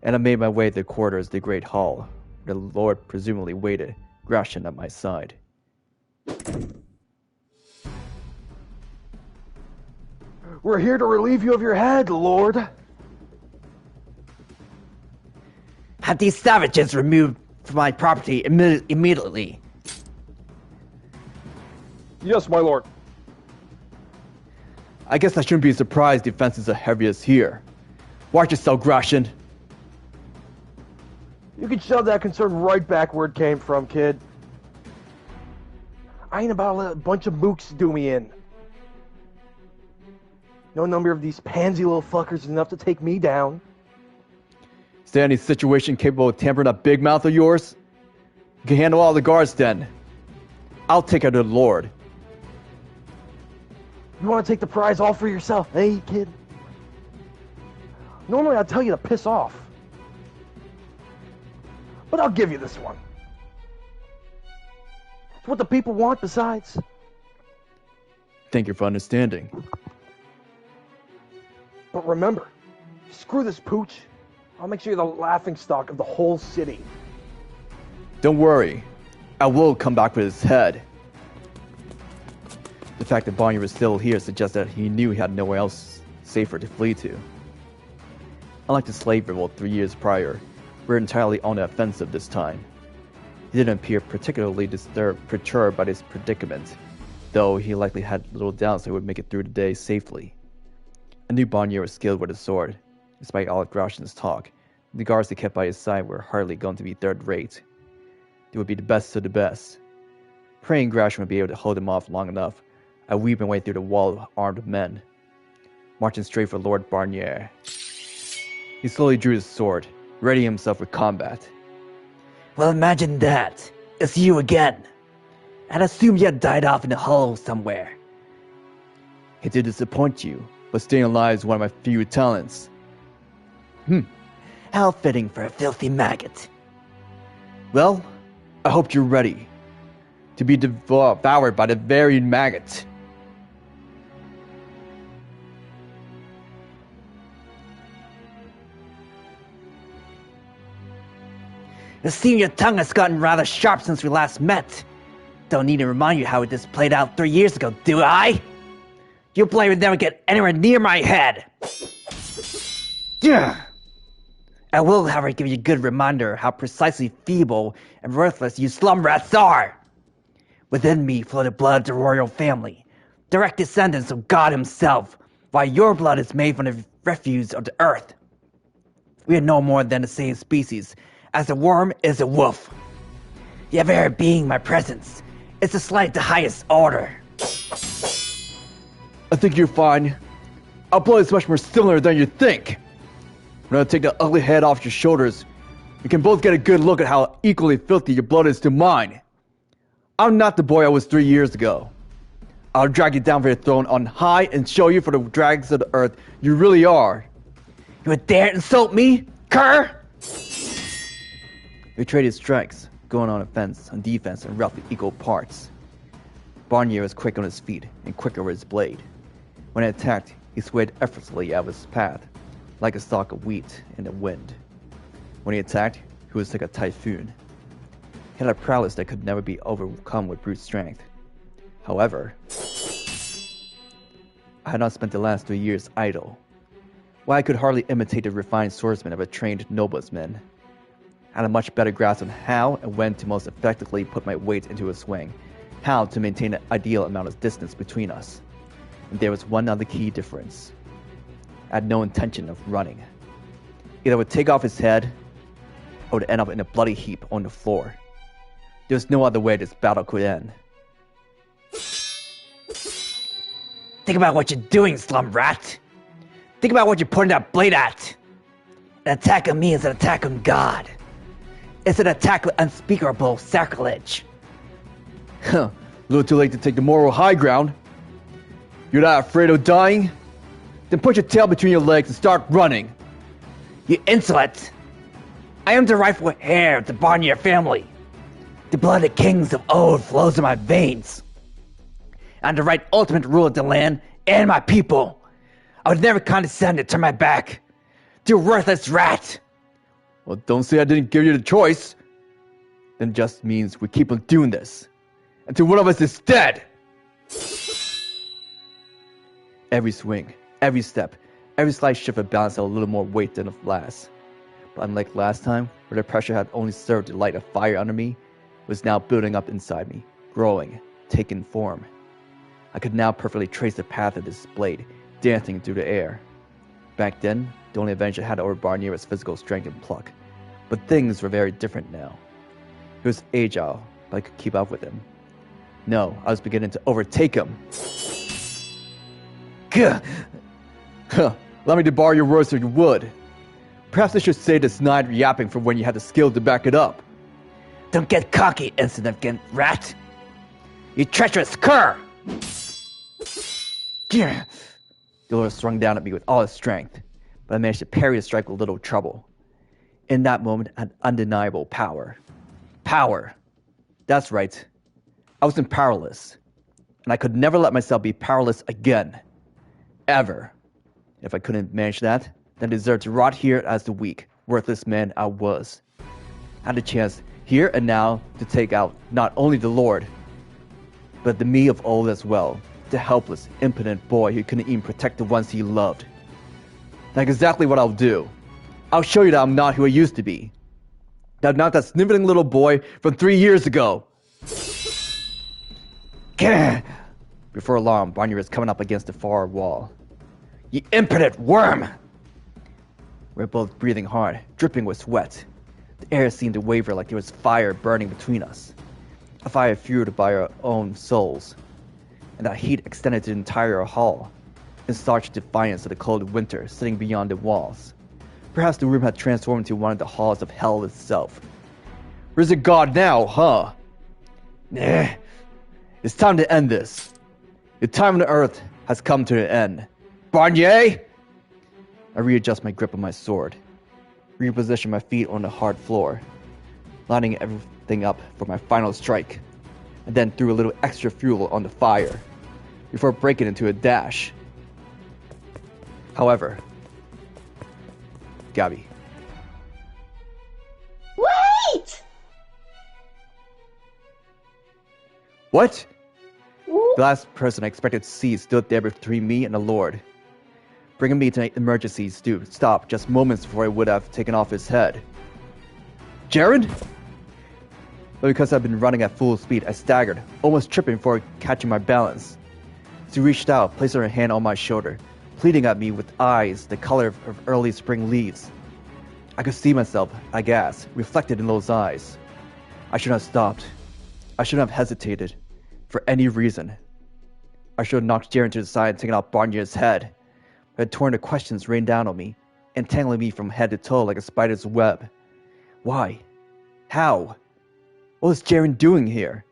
And I made my way to the quarters of the Great Hall, where the Lord presumably waited, Gratien at my side. We're here to relieve you of your head, Lord. Have these savages removed from my property immediately. Yes, my lord. I guess I shouldn't be surprised defenses are heaviest here. Watch yourself, Gratien. You can shove that concern right back where it came from, kid. I ain't about to let a bunch of mooks do me in. No number of these pansy little fuckers is enough to take me down. Is there any situation capable of tampering that big mouth of yours? You can handle all the guards then. I'll take her to the Lord. You want to take the prize all for yourself, hey, kid? Normally I'd tell you to piss off. But I'll give you this one. It's what the people want besides. Thank you for understanding. But remember, screw this pooch. I'll make sure you're the laughingstock of the whole city. Don't worry. I will come back with his head. The fact that Bonnier was still here suggests that he knew he had nowhere else safer to flee to. Unlike the slave revolt 3 years prior, we're entirely on the offensive this time. He didn't appear particularly perturbed by this predicament, though he likely had little doubts he would make it through the day safely. I knew Bonnier was skilled with a sword. Despite all of Gratien's talk, the guards he kept by his side were hardly going to be third-rate. They would be the best of the best. Praying Gratien would be able to hold them off long enough, I weaved my way through the wall of armed men, marching straight for Lord Bonnier. He slowly drew his sword, readying himself for combat. Well, imagine that. It's you again. I'd assumed you had died off in a hollow somewhere. Hate to disappoint you, but staying alive is one of my few talents. How fitting for a filthy maggot. Well, I hope you're ready to be devoured by the very maggot. It seems your tongue has gotten rather sharp since we last met. Don't need to remind you how this played out 3 years ago, do I? Your blade would never get anywhere near my head. Yeah. I will, however, give you a good reminder how precisely feeble and worthless you slum rats are. Within me flow the blood of the royal family, direct descendants of God himself, while your blood is made from the refuse of the earth. We are no more than the same species, as a worm is a wolf. Your very being my presence is a slight the highest order. I think you're fine. Our blood is much more similar than you think. When I take the ugly head off your shoulders, we can both get a good look at how equally filthy your blood is to mine. I'm not the boy I was 3 years ago. I'll drag you down from your throne on high and show you for the drags of the earth you really are. You would dare insult me, cur? We traded strikes, going on offense, on defense, in roughly equal parts. Bonnier was quick on his feet and quicker with his blade. When he attacked, he swayed effortlessly out of his path, like a stalk of wheat in the wind. When he attacked, he was like a typhoon. He had a prowess that could never be overcome with brute strength. However, I had not spent the last 3 years idle. While I could hardly imitate the refined swordsman of a trained noblesman, I had a much better grasp on how and when to most effectively put my weight into a swing, how to maintain an ideal amount of distance between us. And there was one other key difference. I had no intention of running. Either I would take off his head, or would end up in a bloody heap on the floor. There was no other way this battle could end. Think about what you're doing, slum rat. Think about what you're pointing that blade at. An attack on me is an attack on God. It's an attack with unspeakable sacrilege. Huh, a little too late to take the moral high ground. You're not afraid of dying? Then put your tail between your legs and start running. You insolent! I am the rightful heir of the Barnier family. The blood of kings of old flows in my veins. I'm the right ultimate ruler of the land and my people. I would never condescend to turn my back. You worthless rat! Well, don't say I didn't give you the choice. Then just means we keep on doing this until one of us is dead. Every swing, every step, every slight shift of balance had a little more weight than the last. But unlike last time, where the pressure had only served to light a fire under me, it was now building up inside me, growing, taking form. I could now perfectly trace the path of this blade, dancing through the air. Back then, the only advantage I had over Barnier was physical strength and pluck. But things were very different now. He was agile, but I could keep up with him. No, I was beginning to overtake him. Gah! Huh, allow me to borrow your words if you would. Perhaps I should say the snide yapping for when you had the skill to back it up. Don't get cocky, insignificant rat. You treacherous cur! The Lord swung down at me with all his strength, but I managed to parry the strike with little trouble. In that moment, I had undeniable power. Power. That's right. I wasn't powerless, and I could never let myself be powerless again. Ever. If I couldn't manage that, then I deserved to rot here as the weak, worthless man I was. I had the chance, here and now, to take out not only the Lord, but the me of old as well, the helpless, impotent boy who couldn't even protect the ones he loved. That's exactly what I'll do. I'll show you that I'm not who I used to be. That I'm not that sniveling little boy from 3 years ago. Before long, Barnier was coming up against the far wall. You impotent worm! We were both breathing hard, dripping with sweat. The air seemed to waver like there was fire burning between us. A fire fueled by our own souls. And that heat extended to the entire hall, in stark defiance of the cold winter sitting beyond the walls. Perhaps the room had transformed into one of the halls of hell itself. Where's the god now, huh? Nah. It's time to end this. The time on the earth has come to an end. Barnier! I readjust my grip on my sword, reposition my feet on the hard floor, lining everything up for my final strike, and then threw a little extra fuel on the fire, before breaking into a dash. However, Gabby. Wait! What? The last person I expected to see stood there between me and the Lord, bringing me to an emergency stop just moments before I would have taken off his head. Ceren? But because I'd been running at full speed, I staggered, almost tripping before catching my balance. She reached out, placed her hand on my shoulder, pleading at me with eyes the color of early spring leaves. I could see myself, I gasped, reflected in those eyes. I shouldn't have stopped. I shouldn't have hesitated. For any reason. I should have knocked Ceren to the side and taken out Barnier's head. I had torn the questions rained down on me, entangling me from head to toe like a spider's web. Why? How? What was Ceren doing here?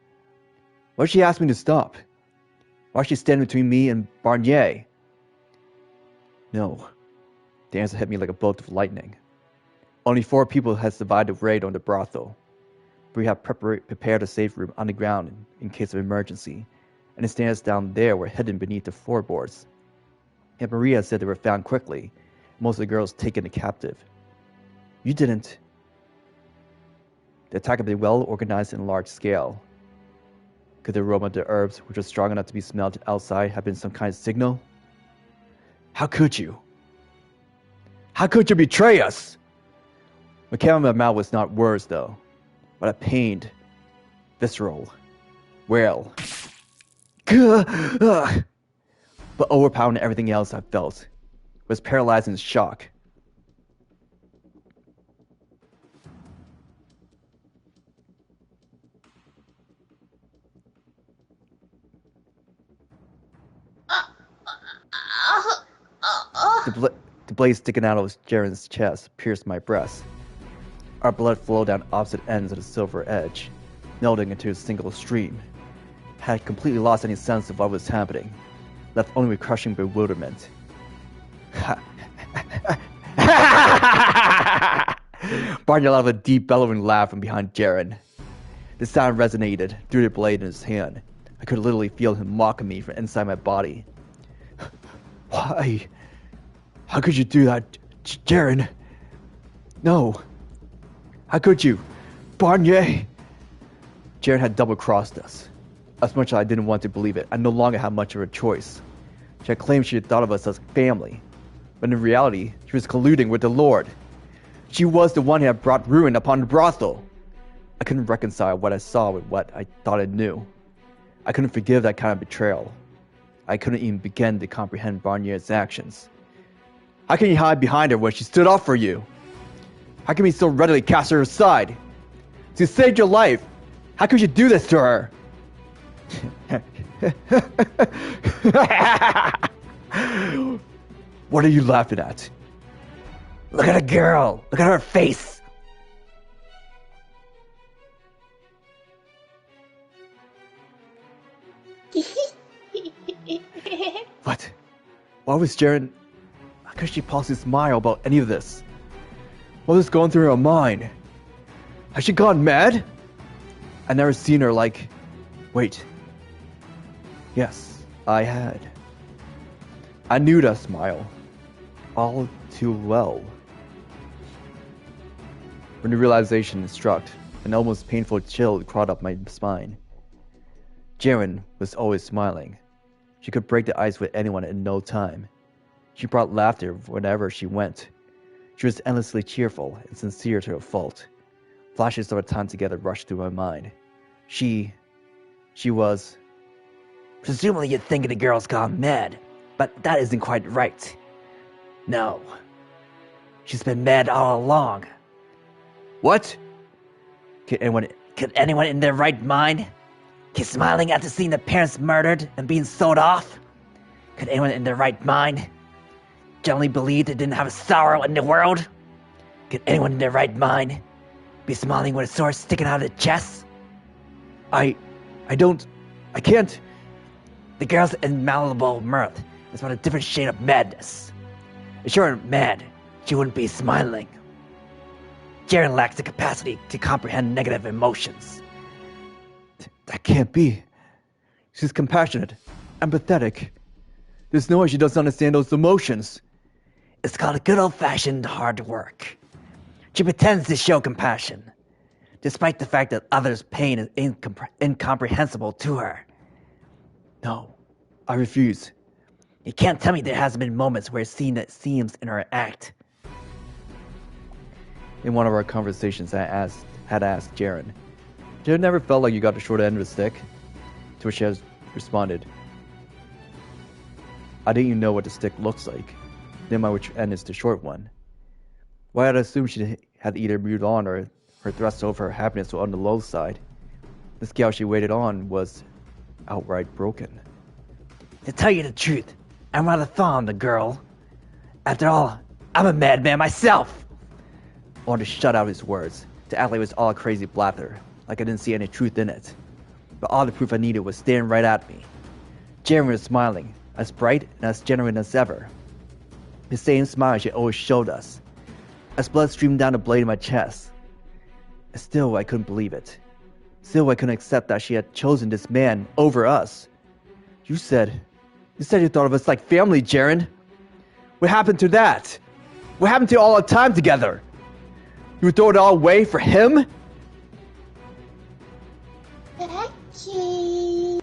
Why did she ask me to stop? Why did she stand between me and Barnier? No. The answer hit me like a bolt of lightning. Only 4 people had survived the raid on the brothel. We had prepared a safe room underground in case of emergency, and the stairs down there were hidden beneath the floorboards. Aunt Maria said they were found quickly, most of the girls taken captive. You didn't. The attack had been well organized and large scale. Could the aroma of the herbs, which was strong enough to be smelled outside, have been some kind of signal? How could you? How could you betray us? What came out of my mouth was not words, though, but a pained, visceral wail. But overpowering everything else I felt was paralyzed in shock. The blade sticking out of Ceren's chest pierced my breast. Our blood flowed down opposite ends of the silver edge, melding into a single stream. I had completely lost any sense of what was happening, left only with crushing bewilderment. Barney let out a deep bellowing laugh from behind Ceren. The sound resonated through the blade in his hand. I could literally feel him mocking me from inside my body. Why? How could you do that, Ceren? No. How could you? Barnier! Ceren had double-crossed us. As much as I didn't want to believe it, I no longer had much of a choice. She had claimed she had thought of us as family, but in reality, she was colluding with the Lord. She was the one who had brought ruin upon the brothel. I couldn't reconcile what I saw with what I thought I knew. I couldn't forgive that kind of betrayal. I couldn't even begin to comprehend Barnier's actions. How can you hide behind her when she stood up for you? How can you so readily cast her aside? She saved your life. How could you do this to her? What are you laughing at? Look at a girl. Look at her face. What? Why was Ceren... How could she possibly smile about any of this? What was going through her mind? Has she gone mad? I'd never seen her like... Wait. Yes, I had. I knew that smile. All too well. When the realization struck, an almost painful chill crawled up my spine. Ceren was always smiling. She could break the ice with anyone in no time. She brought laughter whenever she went. She was endlessly cheerful and sincere to a fault. Flashes of our time together rushed through my mind. She was... Presumably you'd think the girl's gone mad, but that isn't quite right. No. She's been mad all along. What? Could anyone in their right mind keep smiling after seeing their parents murdered and being sold off? Could anyone in their right mind generally believe they didn't have a sorrow in the world? Could anyone in their right mind be smiling with a sword sticking out of their chest? I can't. The girl's inmalleable mirth is but a different shade of madness. If she weren't mad, she wouldn't be smiling. Ceren lacks the capacity to comprehend negative emotions. That can't be. She's compassionate, empathetic. There's no way she doesn't understand those emotions. It's called good old-fashioned hard work. She pretends to show compassion, despite the fact that others' pain is incomprehensible to her. No, I refuse. You can't tell me there hasn't been moments where it seems in her act. In one of our conversations, I had asked Ceren, "Did it never felt like you got the short end of the stick?" To which she has responded, "I didn't even know what the stick looks like. Then my which end is the short one." Why I'd assumed she had either moved on or her thrust over her happiness was on the low side. The scale she waited on was outright broken. To tell you the truth, I'm rather fond of the girl. After all, I'm a madman myself. I wanted to shut out his words, to act like it was all crazy blather, like I didn't see any truth in it. But all the proof I needed was staring right at me. Ceren was smiling, as bright and as genuine as ever. The same smile she always showed us. As blood streamed down the blade of my chest. Still, I couldn't believe it. Still, I couldn't accept that she had chosen this man over us. You said you thought of us like family, Ceren. What happened to that? What happened to all our time together? You would throw it all away for him? Becky.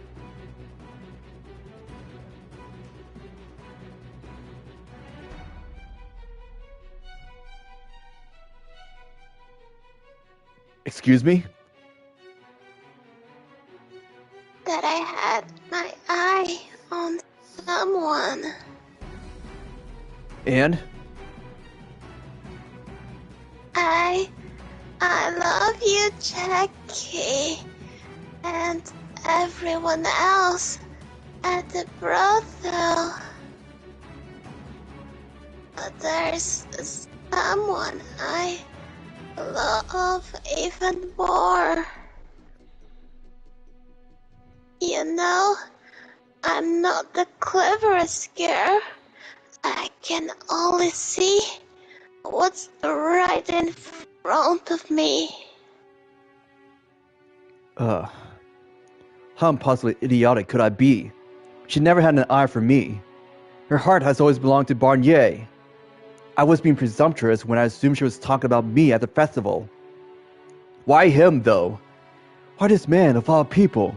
Excuse me? That I had my eye on someone. And? I love you, Jackie. And everyone else at the brothel. But there's someone I love even more. You know, I'm not the cleverest girl. I can only see what's right in front of me. How impossibly idiotic could I be? She never had an eye for me. Her heart has always belonged to Barnier. I was being presumptuous when I assumed she was talking about me at the festival. Why him, though? Why this man of all people?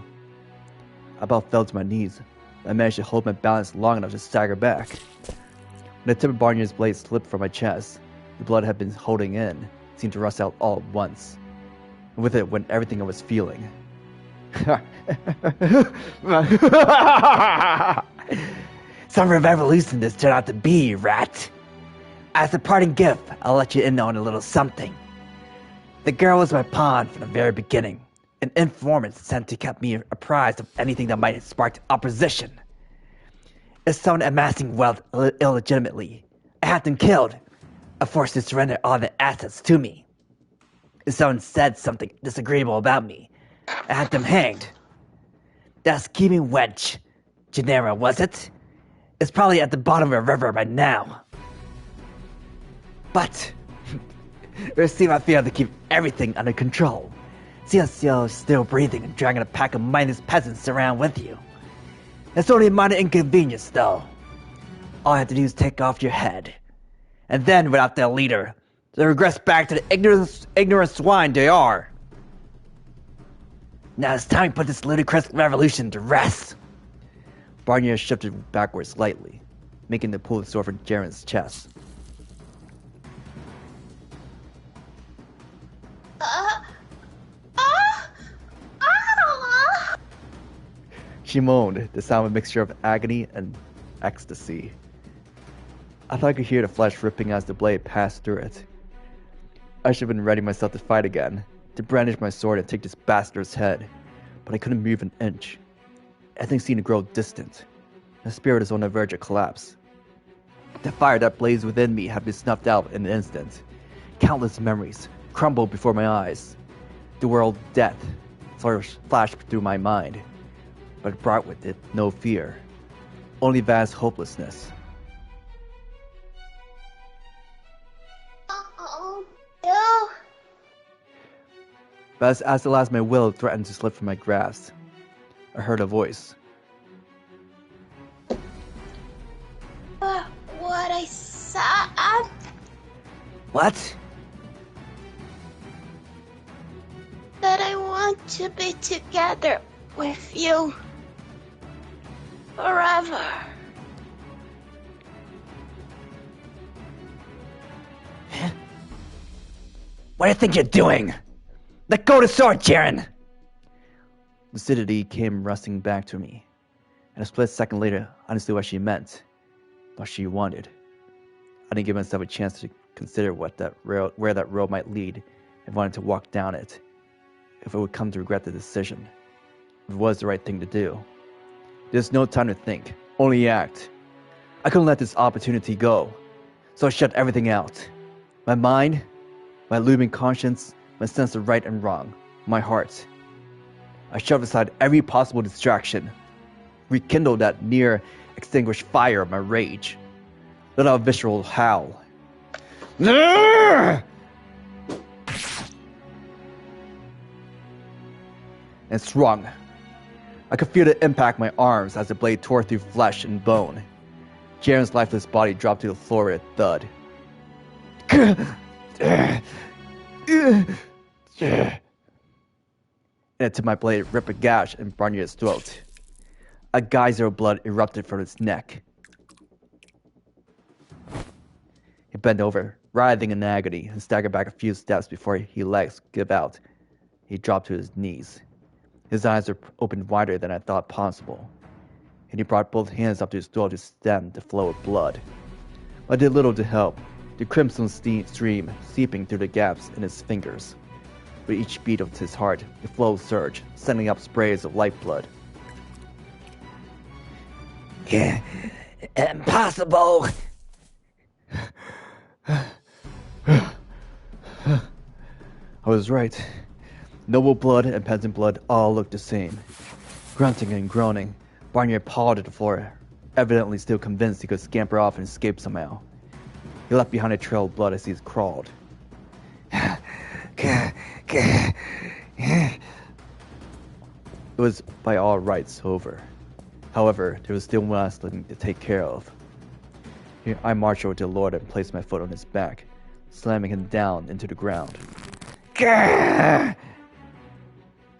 I about fell to my knees. I managed to hold my balance long enough to stagger back. When the tip of Barnier's blade slipped from my chest, the blood I had been holding in seemed to rush out all at once. And with it went everything I was feeling. Some revolution this turned out to be, rat. As a parting gift, I'll let you in on a little something. The girl was my pawn from the very beginning, an informant sent to keep me apprised of anything that might spark opposition. If someone amassing wealth illegitimately, I had them killed. I forced to surrender all the assets to me. If someone said something disagreeable about me, I had them hanged. That scheming wench, Ginevra, was it? Is probably at the bottom of a river by now. But it seemed I failed to keep everything under control. See us still breathing and dragging a pack of mindless peasants around with you. It's only a minor inconvenience, though. All I have to do is take off your head. And then, without their leader, they regress back to the ignorant swine they are. Now it's time to put this ludicrous revolution to rest. Barnier shifted backwards slightly, making the pull sword from Ceren's chest. She moaned, the sound of a mixture of agony and ecstasy. I thought I could hear the flesh ripping as the blade passed through it. I should have been ready myself to fight again, to brandish my sword and take this bastard's head, but I couldn't move an inch. Everything seemed to grow distant. My spirit was on the verge of collapse. The fire that blazed within me had been snuffed out in an instant. Countless memories crumbled before my eyes. The world death sort of flashed through my mind, but it brought with it no fear, only vast hopelessness. No. But as the last my will threatened to slip from my grasp, I heard a voice. What I said? What? That I want to be together with you forever. What do you think you're doing? Let go of the sword, Ceren! Lucidity came rushing back to me, and a split second later, I understood what she meant, what she wanted. I didn't give myself a chance to consider where that road might lead, and wanted to walk down it, if I would come to regret the decision, if it was the right thing to do. There's no time to think, only act. I couldn't let this opportunity go, so I shut everything out. My mind, my looming conscience, my sense of right and wrong, my heart. I shoved aside every possible distraction, rekindled that near extinguished fire of my rage, let out a visceral howl. And swung. I could feel the impact my arms as the blade tore through flesh and bone. Ceren's lifeless body dropped to the floor with a thud. and the tip of my blade ripped a gash in Barnier's throat. A geyser of blood erupted from his neck. He bent over, writhing in agony, and staggered back a few steps before his legs gave out. He dropped to his knees. His eyes were opened wider than I thought possible, and he brought both hands up to his throat to stem the flow of blood. I did little to help, the crimson stream seeping through the gaps in his fingers. With each beat of his heart, the flow surged, sending up sprays of lifeblood. Impossible! I was right. Noble blood and peasant blood all looked the same. Grunting and groaning, Barnier pawed at the floor, evidently still convinced he could scamper off and escape somehow. He left behind a trail of blood as he crawled. It was by all rights over. However, there was still one last thing to take care of. Here, I marched over to the Lord and placed my foot on his back, slamming him down into the ground. I'm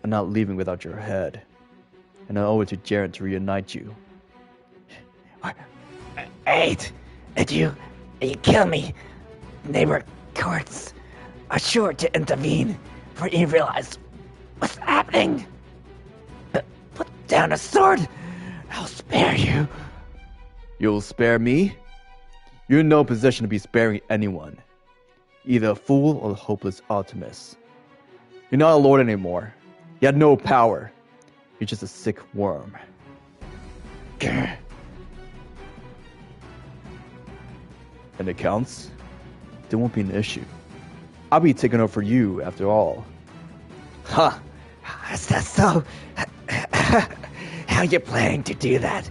not leaving without your head, and I owe it to Ceren to reunite you. Wait! If you kill me, neighbor courts are sure to intervene, for you realize what's happening. Put down a sword, I'll spare you. You'll spare me? You're in no position to be sparing anyone. Either a fool or a hopeless optimist. You're not a lord anymore. You had no power. You're just a sick worm. And accounts? There won't be an issue. I'll be taking over for you after all. Huh? Is that so? How you planning to do that?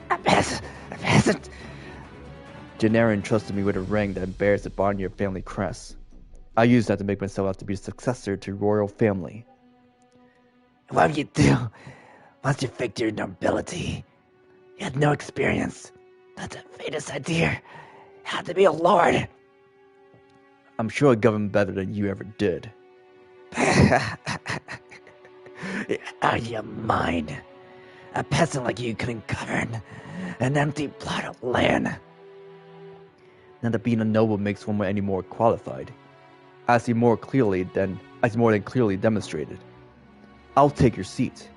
A peasant? Ginevra entrusted me with a ring that bears the Barnier family crest. I used that to make myself out to be the successor to royal family. What will you do once you faked your nobility? You had no experience. Not the faintest idea how to be a lord. I'm sure I govern better than you ever did. Are you mine? A peasant like you couldn't govern an empty plot of land. Not that being a noble makes one any more qualified. As he more than clearly demonstrated. I'll take your seat.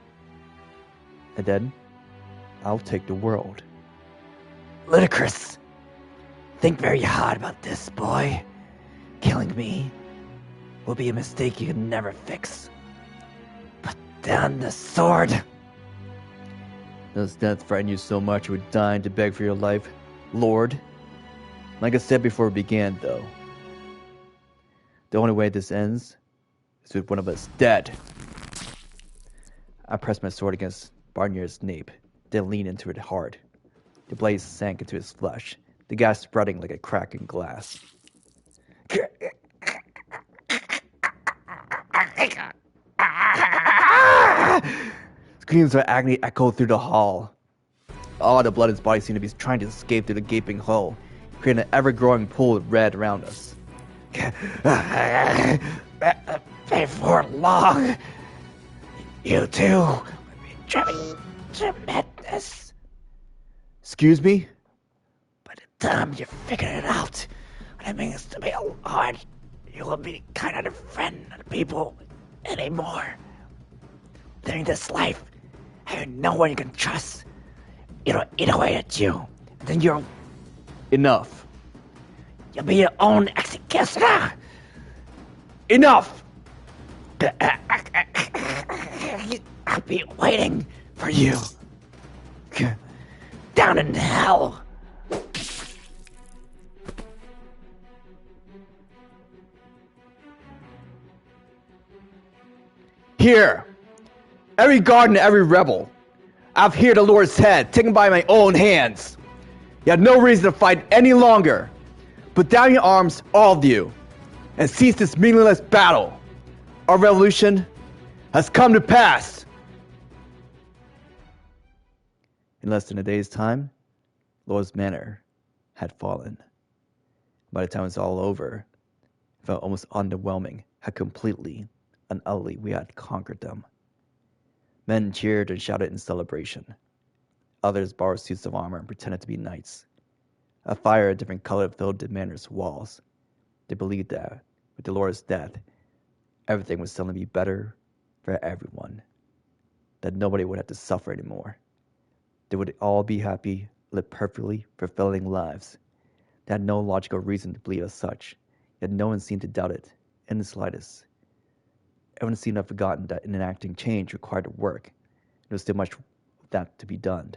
And then, I'll take the world. Ludicrous. Think very hard about this, boy. Killing me will be a mistake you can never fix. Put down the sword. Does death frighten you so much you would die to beg for your life, Lord? Like I said before we began, though, the only way this ends is with one of us dead. I pressed my sword against Barnier's nape, then leaned into it hard. The blade sank into his flesh, the gas spreading like a crack in glass. Screams of agony echoed through the hall. All the blood in his body seemed to be trying to escape through the gaping hole, creating an ever-growing pool of red around us. Before long, you too will be driven to madness. Excuse me? By the time you figure it out, what it means to be a lord, you will be kind of a friend of the people anymore. During this life, having no one you can trust, it'll eat away at you. And then Enough. You'll be your own executioner. Enough! I'll be waiting for you. Down in hell. Here! Every guard and every rebel. I've here the Lord's head, taken by my own hands. You have no reason to fight any longer. Put down your arms, all of you, and cease this meaningless battle. Our revolution has come to pass. In less than a day's time, Lord's Manor had fallen. By the time it was all over, it felt almost underwhelming how completely and utterly we had conquered them. Men cheered and shouted in celebration. Others borrowed suits of armor and pretended to be knights. A fire of different color filled the manor's walls. They believed that, with Dolores' death, everything would suddenly be better for everyone. That nobody would have to suffer anymore. They would all be happy, live perfectly fulfilling lives. They had no logical reason to believe as such, yet no one seemed to doubt it in the slightest. Everyone seemed to have forgotten that in enacting change required work. There was still much of that to be done.